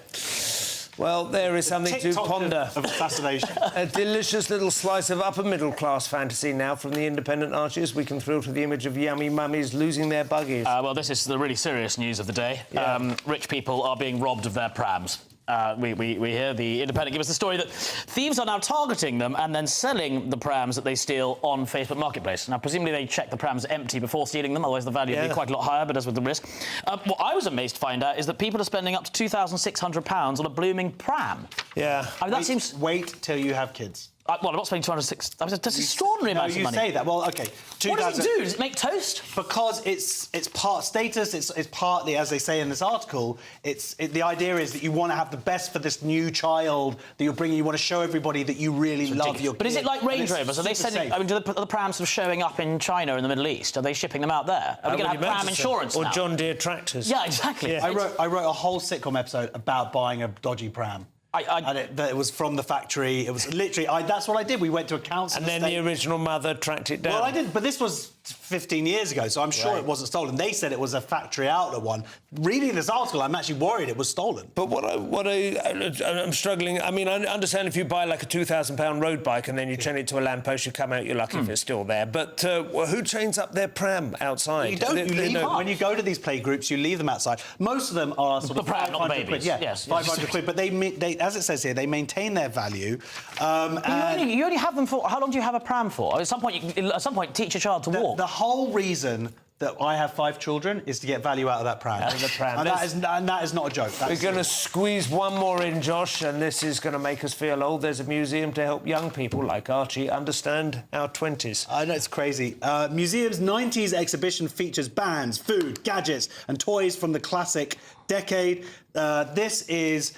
Well, there is something to ponder. Of assassination. A delicious little slice of upper-middle-class fantasy now from the Independent Archers. We can thrill to the image of yummy mummies losing their buggies. Well, this is the really serious news of the day. Yeah. Rich people are being robbed of their prams. We hear the Independent give us the story that thieves are now targeting them and then selling the prams that they steal on Facebook Marketplace. Now, presumably they check the prams empty before stealing them, otherwise the value would be quite a lot higher, but as with the risk. What I was amazed to find out is that people are spending up to £2,600 on a blooming pram. Yeah. I mean, that seems... Wait till you have kids. Well, I'm not spending 206. That's an extraordinary amount of money. You say that. Well, OK. What does it do? Does it make toast? Because it's part status. It's partly, as they say in this article, the idea is that you want to have the best for this new child that you're bringing. You want to show everybody that you really love your kid. But is it like Range Rovers? Are they sending... I mean, are the prams sort of showing up in China and the Middle East? Are they shipping them out there? Are we going to have pram insurance now? Or John Deere tractors. Yeah, exactly. Yeah. I wrote a whole sitcom episode about buying a dodgy pram. And it was from the factory. It was literally... that's what I did. We went to a council and then the original mother tracked it down. Well, I did, but this was 15 years ago, so I'm sure it wasn't stolen. They said it was a factory outlet one. Reading this article, I'm actually worried it was stolen. But I'm struggling... I mean, I understand if you buy, like, a £2,000 road bike and then you chain it to a lamppost, you come out, you're lucky if it's still there. But who chains up their pram outside? You don't. You leave them. When you go to these play groups, you leave them outside. Most of them are sort of... The pram, not the babies. Quid. Yeah, yes. 500 quid. But they, as it says here, they maintain their value. You only have them for... How long do you have a pram for? At some point, teach a child to walk. The whole reason that I have 5 children is to get value out of that pram. And that is not a joke. We're going to squeeze one more in, Josh, and this is going to make us feel old. There's a museum to help young people like Archie understand our 20s. I know, it's crazy. Museum's 90s exhibition features bands, food, gadgets and toys from the classic decade. This is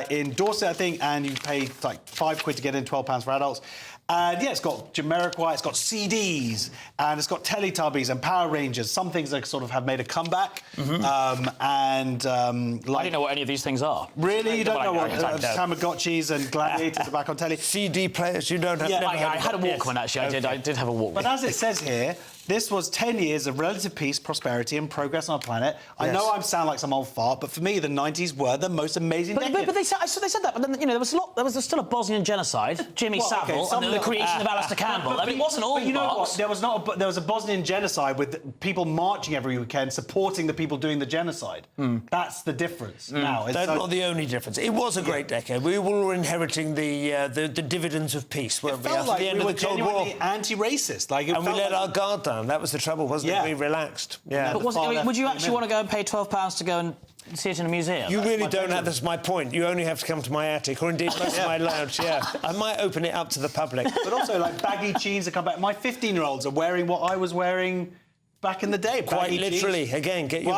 in Dorset, I think, and you pay like £5 to get in, £12 for adults. And yeah, it's got Jamiroquai, it's got CDs, and it's got Teletubbies and Power Rangers. Some things that sort of have made a comeback. I don't know what any of these things are. Really? You don't know what Tamagotchis and Gladiators are back on telly? CD players, you don't have... Yeah, I had a Walkman, actually. I did have a Walkman. But as it says here, This was 10 years of relative peace, prosperity and progress on our planet. I know I sound like some old fart, but for me, the 90s were the most amazing decade. But they said that, but then, you know, there was still a Bosnian genocide, Jimmy Savile, and the creation of Alistair Campbell. I mean, it wasn't all But you know what? There was a Bosnian genocide with people marching every weekend, supporting the people doing the genocide. That's the difference now. That's not the only difference. It was a great decade. We were inheriting the dividends of peace, weren't we? After the end of the Cold War. Anti-racist. And we let our guard down. That was the trouble, wasn't it? We relaxed. Yeah. But would you actually want to go and pay £12 to go and see it in a museum? You really don't have. That's my point. You only have to come to my attic, or indeed most of my lounge. Yeah, I might open it up to the public. But also, like, baggy jeans that come back. My 15-year-olds are wearing what I was wearing back in the day. Quite literally. Jeans. Again, get your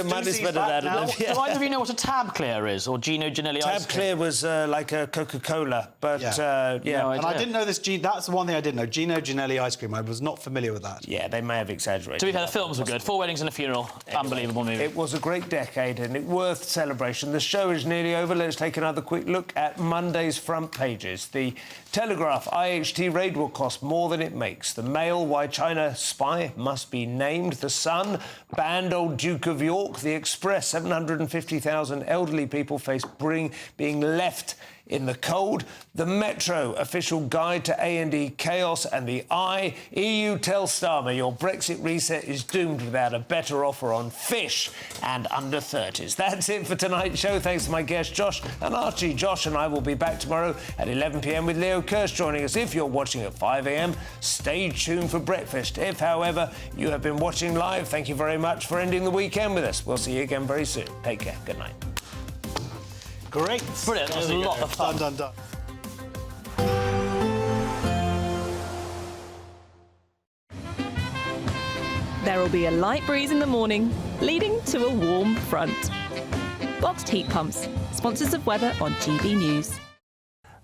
money's better than it. Do either of you know what a tab clear is, or Gino Ginelli ice cream? Tab clear was like a Coca-Cola, but yeah. And I didn't know this. That's the one thing I didn't know. Gino Ginelli ice cream. I was not familiar with that. Yeah, they may have exaggerated. To be fair, the films were good. 4 Weddings and a Funeral. Unbelievable movie. It was a great decade and it worth celebration. The show is nearly over. Let's take another quick look at Monday's front pages. The Telegraph, IHT raid will cost more than it makes. The Mail, why China spy must be named. The Sun, banned old Duke of York. The Express, 750,000 elderly people face being left in the cold. The Metro, official guide to A&E chaos. And the I, EU tells Starmer your Brexit reset is doomed without a better offer on fish and under 30s. That's it for tonight's show. Thanks to my guests Josh and Archie. Josh and I will be back tomorrow at 11 p.m. with Leo Kirsch joining us. If you're watching at 5 a.m, stay tuned for breakfast. If, however, you have been watching live, thank you very much for ending the weekend with us. We'll see you again very soon. Take care. Good night. Great. Brilliant. That was a lot of fun. Done. There will be a light breeze in the morning, leading to a warm front. Boxed heat pumps, sponsors of weather on GB News.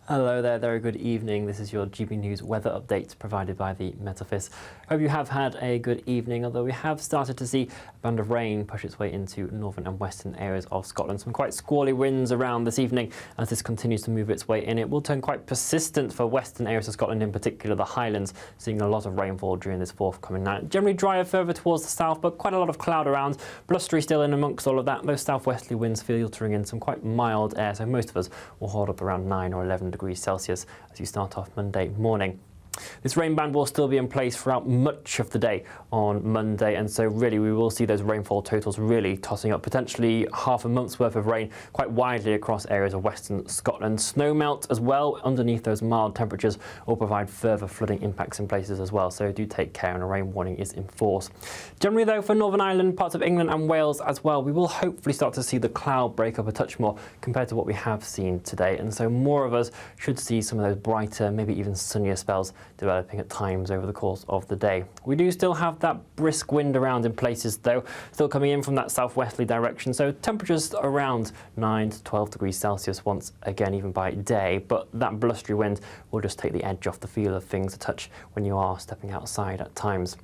Hello there, very good evening. This is your GB News weather update provided by the Met Office. Hope you have had a good evening, although we have started to see a band of rain push its way into northern and western areas of Scotland. Some quite squally winds around this evening. As this continues to move its way in, it will turn quite persistent for western areas of Scotland, in particular the Highlands, seeing a lot of rainfall during this forthcoming night. Generally drier further towards the south, but quite a lot of cloud around. Blustery still in amongst all of that. Those southwesterly winds filtering in, some quite mild air, so most of us will hold up around 9 or 11 degrees Celsius as you start off Monday morning. This rain band will still be in place throughout much of the day on Monday, and so really we will see those rainfall totals really tossing up, potentially half a month's worth of rain quite widely across areas of western Scotland. Snowmelt as well underneath those mild temperatures will provide further flooding impacts in places as well, so do take care, and a rain warning is in force. Generally though, for Northern Ireland, parts of England and Wales as well, we will hopefully start to see the cloud break up a touch more compared to what we have seen today, and so more of us should see some of those brighter, maybe even sunnier spells developing at times over the course of the day. We do still have that brisk wind around in places though, still coming in from that southwesterly direction, so temperatures around 9 to 12 degrees Celsius once again, even by day, but that blustery wind will just take the edge off the feel of things a touch when you are stepping outside at times.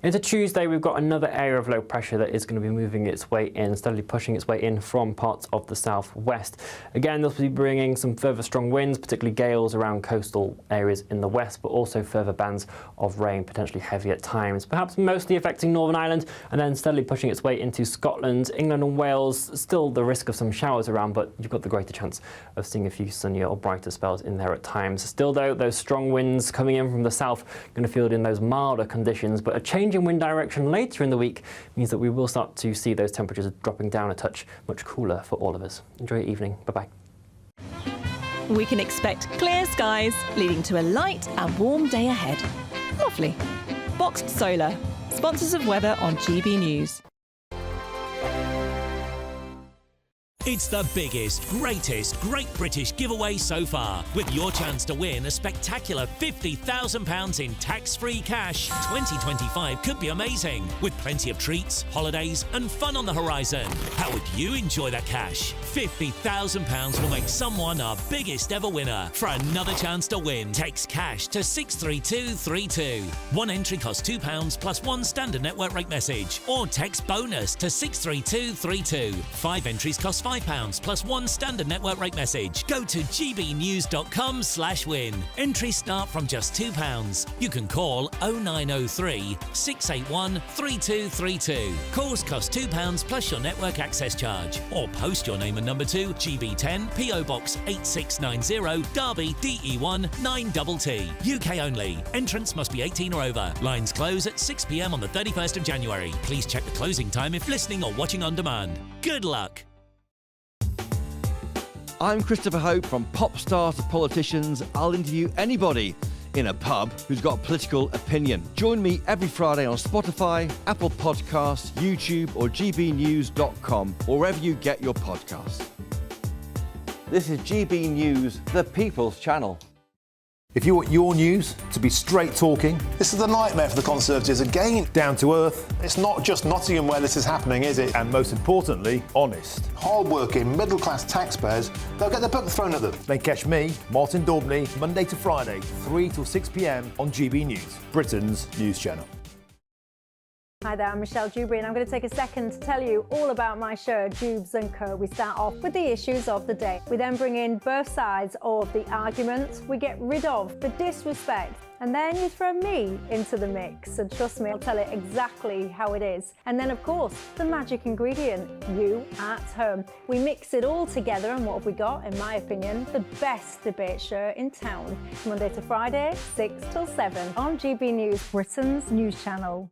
Into Tuesday, we've got another area of low pressure that is going to be moving its way in, steadily pushing its way in from parts of the southwest. Again, this will be bringing some further strong winds, particularly gales around coastal areas in the west, but also further bands of rain, potentially heavy at times, perhaps mostly affecting Northern Ireland, and then steadily pushing its way into Scotland. England and Wales, still the risk of some showers around, but you've got the greater chance of seeing a few sunnier or brighter spells in there at times. Still though, those strong winds coming in from the south going to field in those milder conditions, but a change in wind direction later in the week means that we will start to see those temperatures dropping down a touch, much cooler for all of us. Enjoy your evening. Bye-bye. We can expect clear skies, leading to a light and warm day ahead. Lovely. Boxed Solar, sponsors of weather on GB News. It's the biggest, greatest Great British giveaway so far, with your chance to win a spectacular £50,000 in tax-free cash. 2025 could be amazing, with plenty of treats, holidays and fun on the horizon. How would you enjoy that cash? £50,000 will make someone our biggest ever winner. For another chance to win, text cash to 63232. One entry costs £2 plus one standard network rate message, or text bonus to 63232. 5 entries cost £5. £5 plus one standard network rate message. Go to gbnews.com/win. Entries start from just £2. You can call 0903 681 3232. Calls cost £2 plus your network access charge. Or post your name and number to GB10 PO Box 8690 Derby DE1 9TT. UK only. Entrance must be 18 or over. Lines close at 6 p.m. on the 31st of January. Please check the closing time if listening or watching on demand. Good luck. I'm Christopher Hope. From pop stars to politicians, I'll interview anybody in a pub who's got a political opinion. Join me every Friday on Spotify, Apple Podcasts, YouTube or gbnews.com, or wherever you get your podcasts. This is GB News, the People's Channel. If you want your news to be straight talking, this is a nightmare for the Conservatives again. Down to earth. It's not just Nottingham where this is happening, is it? And most importantly, honest. Hard-working, middle-class taxpayers, they'll get their book thrown at them. They catch me, Martin Daubney, Monday to Friday, 3 till 6 p.m. on GB News, Britain's news channel. Hi there, I'm Michelle Dewberry and I'm going to take a second to tell you all about my show, Jubes & Co. We start off with the issues of the day. We then bring in both sides of the argument. We get rid of the disrespect. And then you throw me into the mix. And trust me, I'll tell it exactly how it is. And then, of course, the magic ingredient, you at home. We mix it all together and what have we got, in my opinion, the best debate show in town. Monday to Friday, 6 till 7 on GB News, Britain's news channel.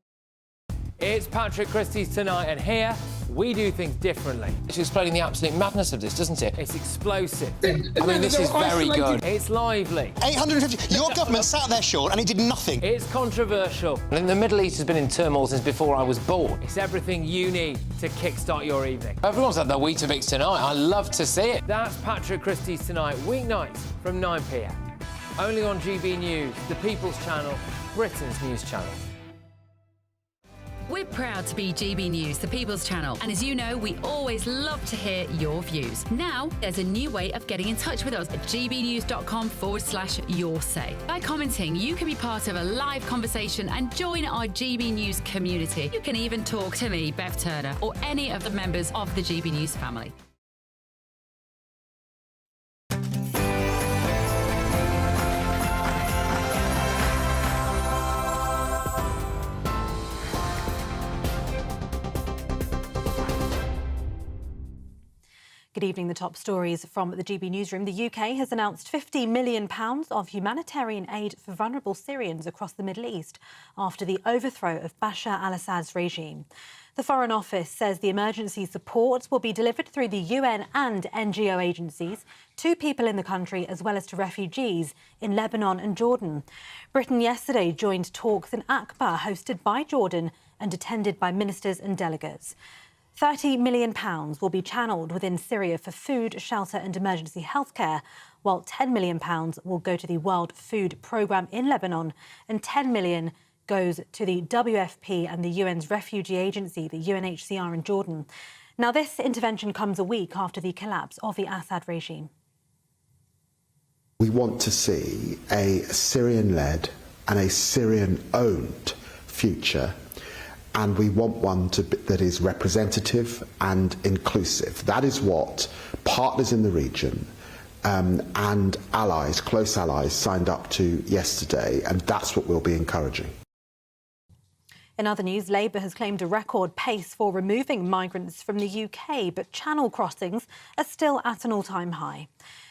It's Patrick Christie's Tonight, and here we do things differently. It's explaining the absolute madness of this, doesn't it? It's explosive. I mean, this is very good. It's lively. 850. Your government sat there, Sean, and it did nothing. It's controversial. And the Middle East has been in turmoil since before I was born. It's everything you need to kickstart your evening. Everyone's had their Weetabix tonight. I love to see it. That's Patrick Christie's Tonight, weeknights from 9 p.m. Only on GB News, the People's Channel, Britain's news channel. We're proud to be GB News, the People's Channel, and as you know, we always love to hear your views. Now, there's a new way of getting in touch with us at gbnews.com/your-say. By commenting, you can be part of a live conversation and join our GB News community. You can even talk to me, Bev Turner, or any of the members of the GB News family. Good evening. The top stories from the GB Newsroom. The UK has announced £50 million of humanitarian aid for vulnerable Syrians across the Middle East after the overthrow of Bashar al-Assad's regime. The Foreign Office says the emergency support will be delivered through the UN and NGO agencies to people in the country as well as to refugees in Lebanon and Jordan. Britain yesterday joined talks in Aqaba hosted by Jordan and attended by ministers and delegates. £30 million will be channelled within Syria for food, shelter and emergency healthcare, while £10 million will go to the World Food Programme in Lebanon and £10 million goes to the WFP and the UN's refugee agency, the UNHCR in Jordan. Now, this intervention comes a week after the collapse of the Assad regime. We want to see a Syrian-led and a Syrian-owned future, and we want one that is representative and inclusive. That is what partners in the region and allies, close allies, signed up to yesterday, and that's what we'll be encouraging. In other news, Labour has claimed a record pace for removing migrants from the UK, but channel crossings are still at an all-time high.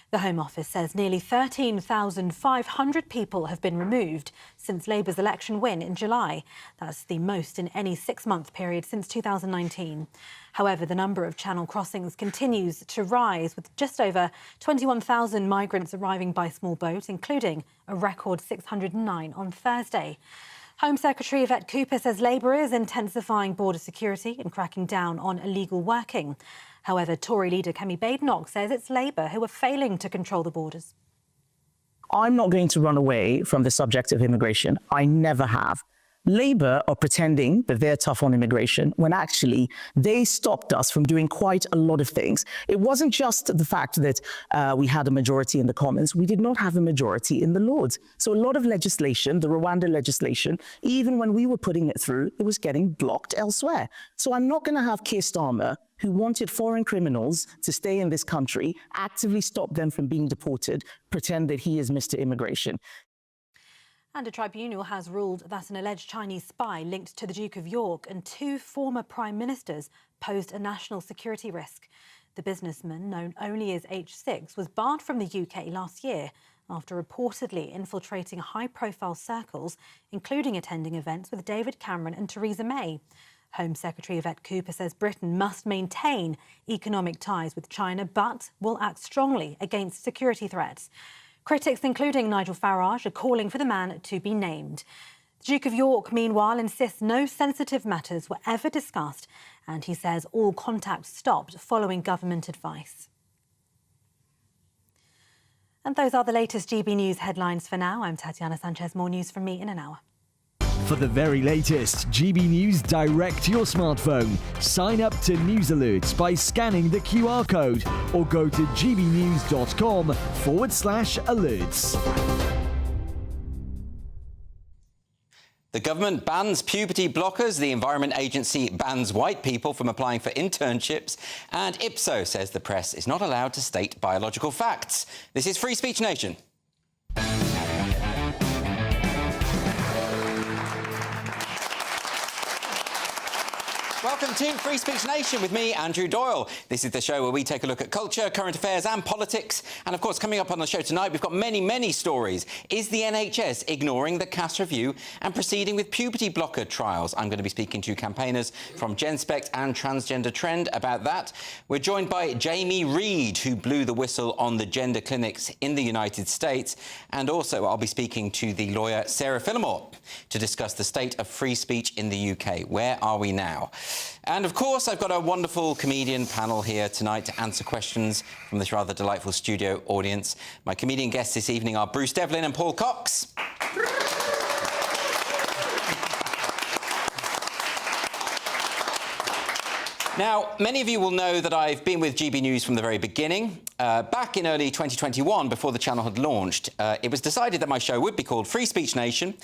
The Home Office says nearly 13,500 people have been removed since Labour's election win in July. That's the most in any six-month period since 2019. However, the number of channel crossings continues to rise, with just over 21,000 migrants arriving by small boat, including a record 609 on Thursday. Home Secretary Yvette Cooper says Labour is intensifying border security and cracking down on illegal working. However, Tory leader Kemi Badenoch says it's Labour who are failing to control the borders. I'm not going to run away from the subject of immigration. I never have. Labour are pretending that they're tough on immigration when actually they stopped us from doing quite a lot of things. It wasn't just the fact that we had a majority in the Commons. We did not have a majority in the Lords. So a lot of legislation, the Rwanda legislation, even when we were putting it through, it was getting blocked elsewhere. So I'm not going to have Keir Starmer, who wanted foreign criminals to stay in this country, actively stop them from being deported, pretend that he is Mr. Immigration. And a tribunal has ruled that an alleged Chinese spy linked to the Duke of York and 2 former prime ministers posed a national security risk. The businessman, known only as H6, was barred from the UK last year after reportedly infiltrating high-profile circles, including attending events with David Cameron and Theresa May. Home Secretary Yvette Cooper says Britain must maintain economic ties with China, but will act strongly against security threats. Critics, including Nigel Farage, are calling for the man to be named. The Duke of York, meanwhile, insists no sensitive matters were ever discussed, and he says all contact stopped following government advice. And those are the latest GB News headlines for now. I'm Tatiana Sanchez. More news from me in an hour. For the very latest GB News direct to your smartphone, sign up to News Alerts by scanning the QR code or go to gbnews.com/alerts. The government bans puberty blockers, the Environment Agency bans white people from applying for internships, and Ipsos says the press is not allowed to state biological facts. This is Free Speech Nation. Welcome to Free Speech Nation with me, Andrew Doyle. This is the show where we take a look at culture, current affairs and politics. And of course, coming up on the show tonight, we've got many stories. Is the NHS ignoring the Cass review and proceeding with puberty blocker trials? I'm going to be speaking to campaigners from GenSpect and Transgender Trend about that. We're joined by Jamie Reed, who blew the whistle on the gender clinics in the United States. And also, I'll be speaking to the lawyer Sarah Phillimore to discuss the state of free speech in the UK. Where are we now? And of course, I've got a wonderful comedian panel here tonight to answer questions from this rather delightful studio audience. My comedian guests this evening are Bruce Devlin and Paul Cox. Now, many of you will know that I've been with GB News from the very beginning. Back in early 2021, before the channel had launched, it was decided that my show would be called Free Speech Nation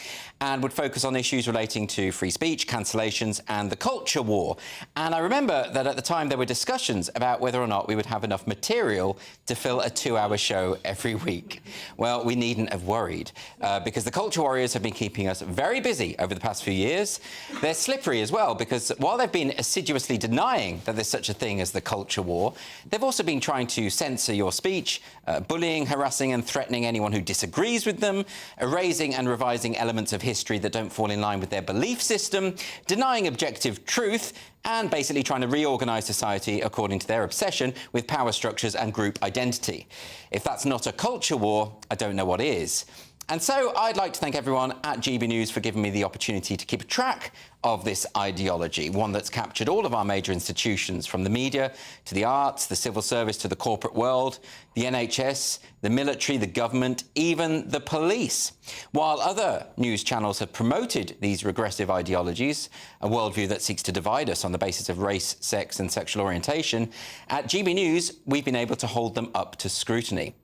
and would focus on issues relating to free speech, cancellations and the culture war. And I remember that at the time there were discussions about whether or not we would have enough material to fill a 2-hour show every week. Well, we needn't have worried, because the culture warriors have been keeping us very busy over the past few years. They're slippery as well, because while they've been assiduously denying that there's such a thing as the culture war, they've also been trying to censor your speech, bullying, harassing and threatening anyone who disagrees with them, erasing and revising elements of history that don't fall in line with their belief system, denying objective truth, and basically trying to reorganise society according to their obsession with power structures and group identity. If that's not a culture war, I don't know what is. And so I'd like to thank everyone at GB News for giving me the opportunity to keep track of this ideology, one that's captured all of our major institutions, from the media to the arts, the civil service to the corporate world, the NHS, the military, the government, even the police. While other news channels have promoted these regressive ideologies, a worldview that seeks to divide us on the basis of race, sex and sexual orientation, at GB News, we've been able to hold them up to scrutiny.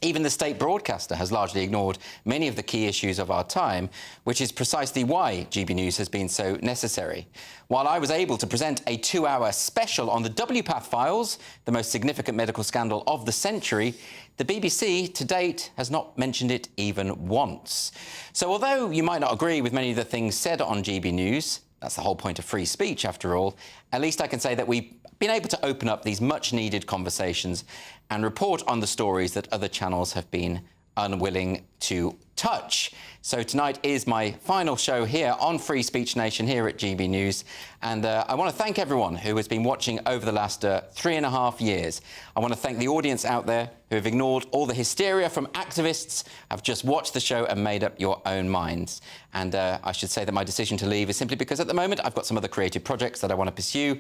Even the state broadcaster has largely ignored many of the key issues of our time, which is precisely why GB News has been so necessary. While I was able to present a 2-hour special on the WPATH files, the most significant medical scandal of the century, the BBC to date has not mentioned it even once. So although you might not agree with many of the things said on GB News, that's the whole point of free speech after all, at least I can say that we've been able to open up these much-needed conversations and report on the stories that other channels have been unwilling to touch. So tonight is my final show here on Free Speech Nation here at GB News, and I want to thank everyone who has been watching over the last 3.5 years. I want to thank the audience out there who have ignored all the hysteria from activists, have just watched the show and made up your own minds. And I should say that my decision to leave is simply because at the moment I've got some other creative projects that I want to pursue.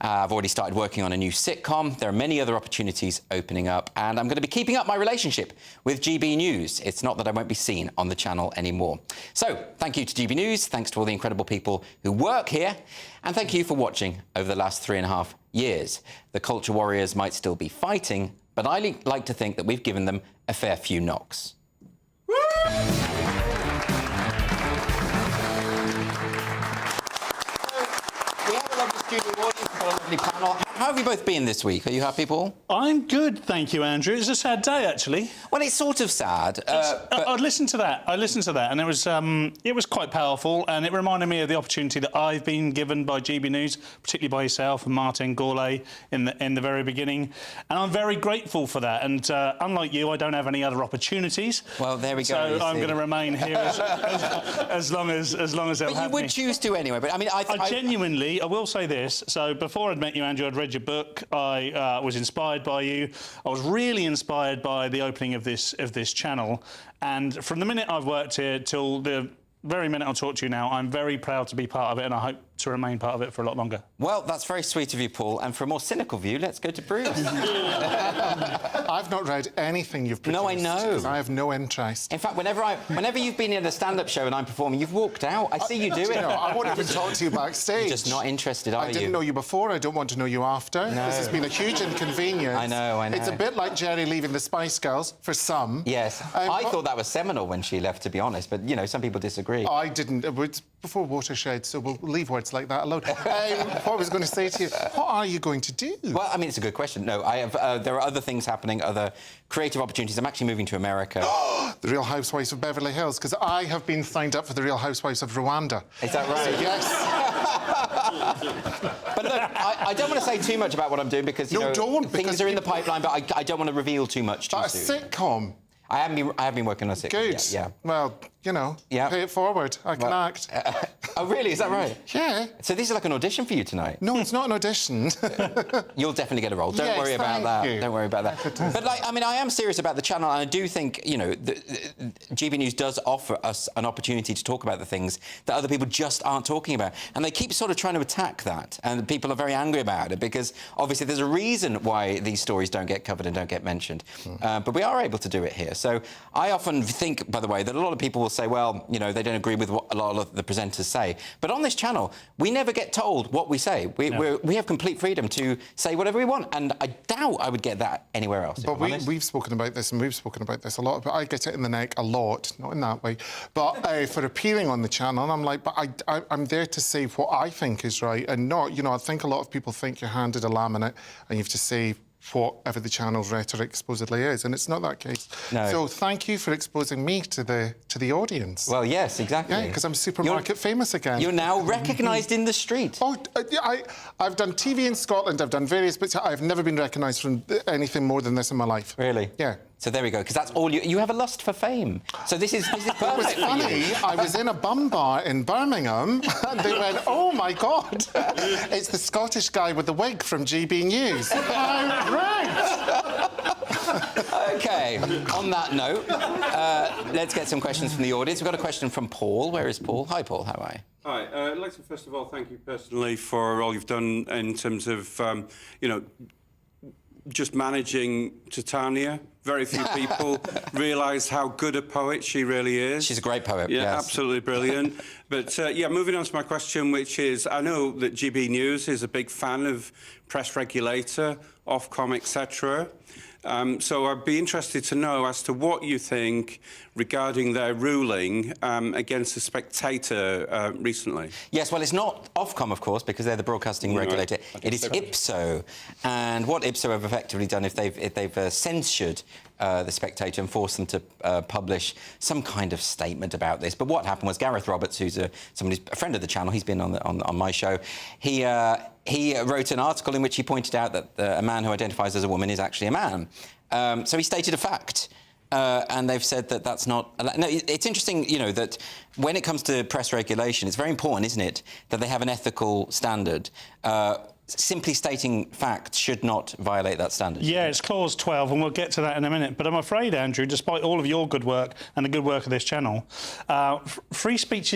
I've already started working on a new sitcom. There are many other opportunities opening up, and I'm going to be keeping up my relationship with GB News. It's not that I won't be seen on the channel anymore. So, thank you to GB News, thanks to all the incredible people who work here, and thank you for watching over the last 3.5 years. The culture warriors might still be fighting, but I like to think that we've given them a fair few knocks. We have a lovely studio audience, we've got a lovely panel. How have you both been this week? Are you happy, Paul? I'm good, thank you, Andrew. It's a sad day, actually. Well, it's sort of sad. I listened to that. And it was quite powerful, and it reminded me of the opportunity that I've been given by GB News, particularly by yourself and Martin Gourlay in the very beginning. And I'm very grateful for that. And unlike you, I don't have any other opportunities. Well, there we go. So I'm going to remain here as long as they'll have me. But you would choose to anyway. But I mean, I genuinely, I will say this. So before I'd met you, Andrew, I'd read your book. I was inspired by you. I was really inspired by the opening of this channel. And from the minute I've worked here till the very minute I'll talk to you now, I'm very proud to be part of it, and I hope to remain part of it for a lot longer. Well, that's very sweet of you, Paul. And for a more cynical view, let's go to Bruce. I've not read anything you've produced. No, I know. Because I have no interest. In fact, whenever you've been in a stand-up show and I'm performing, you've walked out. I see you do it. No, I won't even talk to you backstage. You're just not interested, are you? I didn't know you before. I don't want to know you after. No. This has been a huge inconvenience. I know. It's a bit like Jerry leaving the Spice Girls, for some. Yes. I thought that was seminal when she left, to be honest. But, you know, some people disagree. I didn't. It was before Watershed, so we'll leave words like that alone. What I was going to say to you, what are you going to do? Well, I mean, it's a good question. No, I have. There are other things happening, other creative opportunities. I'm actually moving to America. The Real Housewives of Beverly Hills, because I have been signed up for the Real Housewives of Rwanda. Is that right? So, yes. But look, I don't want to say too much about what I'm doing because, you know, things are in the pipeline, but I don't want to reveal too much too soon. A sitcom? I have been working on a sitcom. Good. Yeah. Well, you know, pay it forward. I can act. Oh, really? Is that right? Yeah. So this is like an audition for you tonight? No, it's not an audition. You'll definitely get a role. Don't worry about that. Don't worry about that. But, like, I mean, I am serious about the channel, and I do think, you know, GB News does offer us an opportunity to talk about the things that other people just aren't talking about. And they keep sort of trying to attack that, and people are very angry about it, because obviously there's a reason why these stories don't get covered and don't get mentioned. But we are able to do it here. So I often think, by the way, that a lot of people will say, well, you know, they don't agree with what a lot of the presenters say. But on this channel, we never get told what we say. We have complete freedom to say whatever we want, and I doubt I would get that anywhere else. But we've spoken about this, and we've spoken about this a lot, but I get it in the neck a lot, not in that way, but for appearing on the channel, and I'm like, but I'm there to say what I think is right, and not, you know, I think a lot of people think you're handed a laminate and you have to say whatever the channel's rhetoric supposedly is, and it's not that case. No. So thank you for exposing me to the audience. Well, yes, exactly. Yeah, because I'm supermarket famous again. You're now recognised in the street. Oh, I've done TV in Scotland, I've done various bits. I've never been recognised from anything more than this in my life. Really? Yeah. So there we go, because that's all you have a lust for fame. So this is perfect. It was funny. I was in a bum bar in Birmingham, and they went, "Oh my God, it's the Scottish guy with the wig from GB News." OK, on that note, let's get some questions from the audience. We've got a question from Paul. Where is Paul? Hi, Paul. How are you? Hi. I'd like to first of all thank you personally for all you've done in terms of, you know, just managing Titania. Very few people realise how good a poet she really is. She's a great poet, yeah, yes. Absolutely brilliant. But, yeah, moving on to my question, which is, I know that GB News is a big fan of Press Regulator, Ofcom, etc. So I'd be interested to know as to what you think regarding their ruling against The Spectator recently. Yes, well, it's not Ofcom, of course, because they're the broadcasting regulator. It is IPSO. And what IPSO have effectively done, if they've censured The Spectator and forced them to publish some kind of statement about this. But what happened was Gareth Roberts, who's a friend of the channel, he's been on my show, he wrote an article in which he pointed out that a man who identifies as a woman is actually a man. So he stated a fact. And they've said that that's not... No, it's interesting, you know, that when it comes to press regulation, it's very important, isn't it, that they have an ethical standard. Simply stating facts should not violate that standard. Yeah, it's clause 12, and we'll get to that in a minute. But I'm afraid, Andrew, despite all of your good work and the good work of this channel, free speech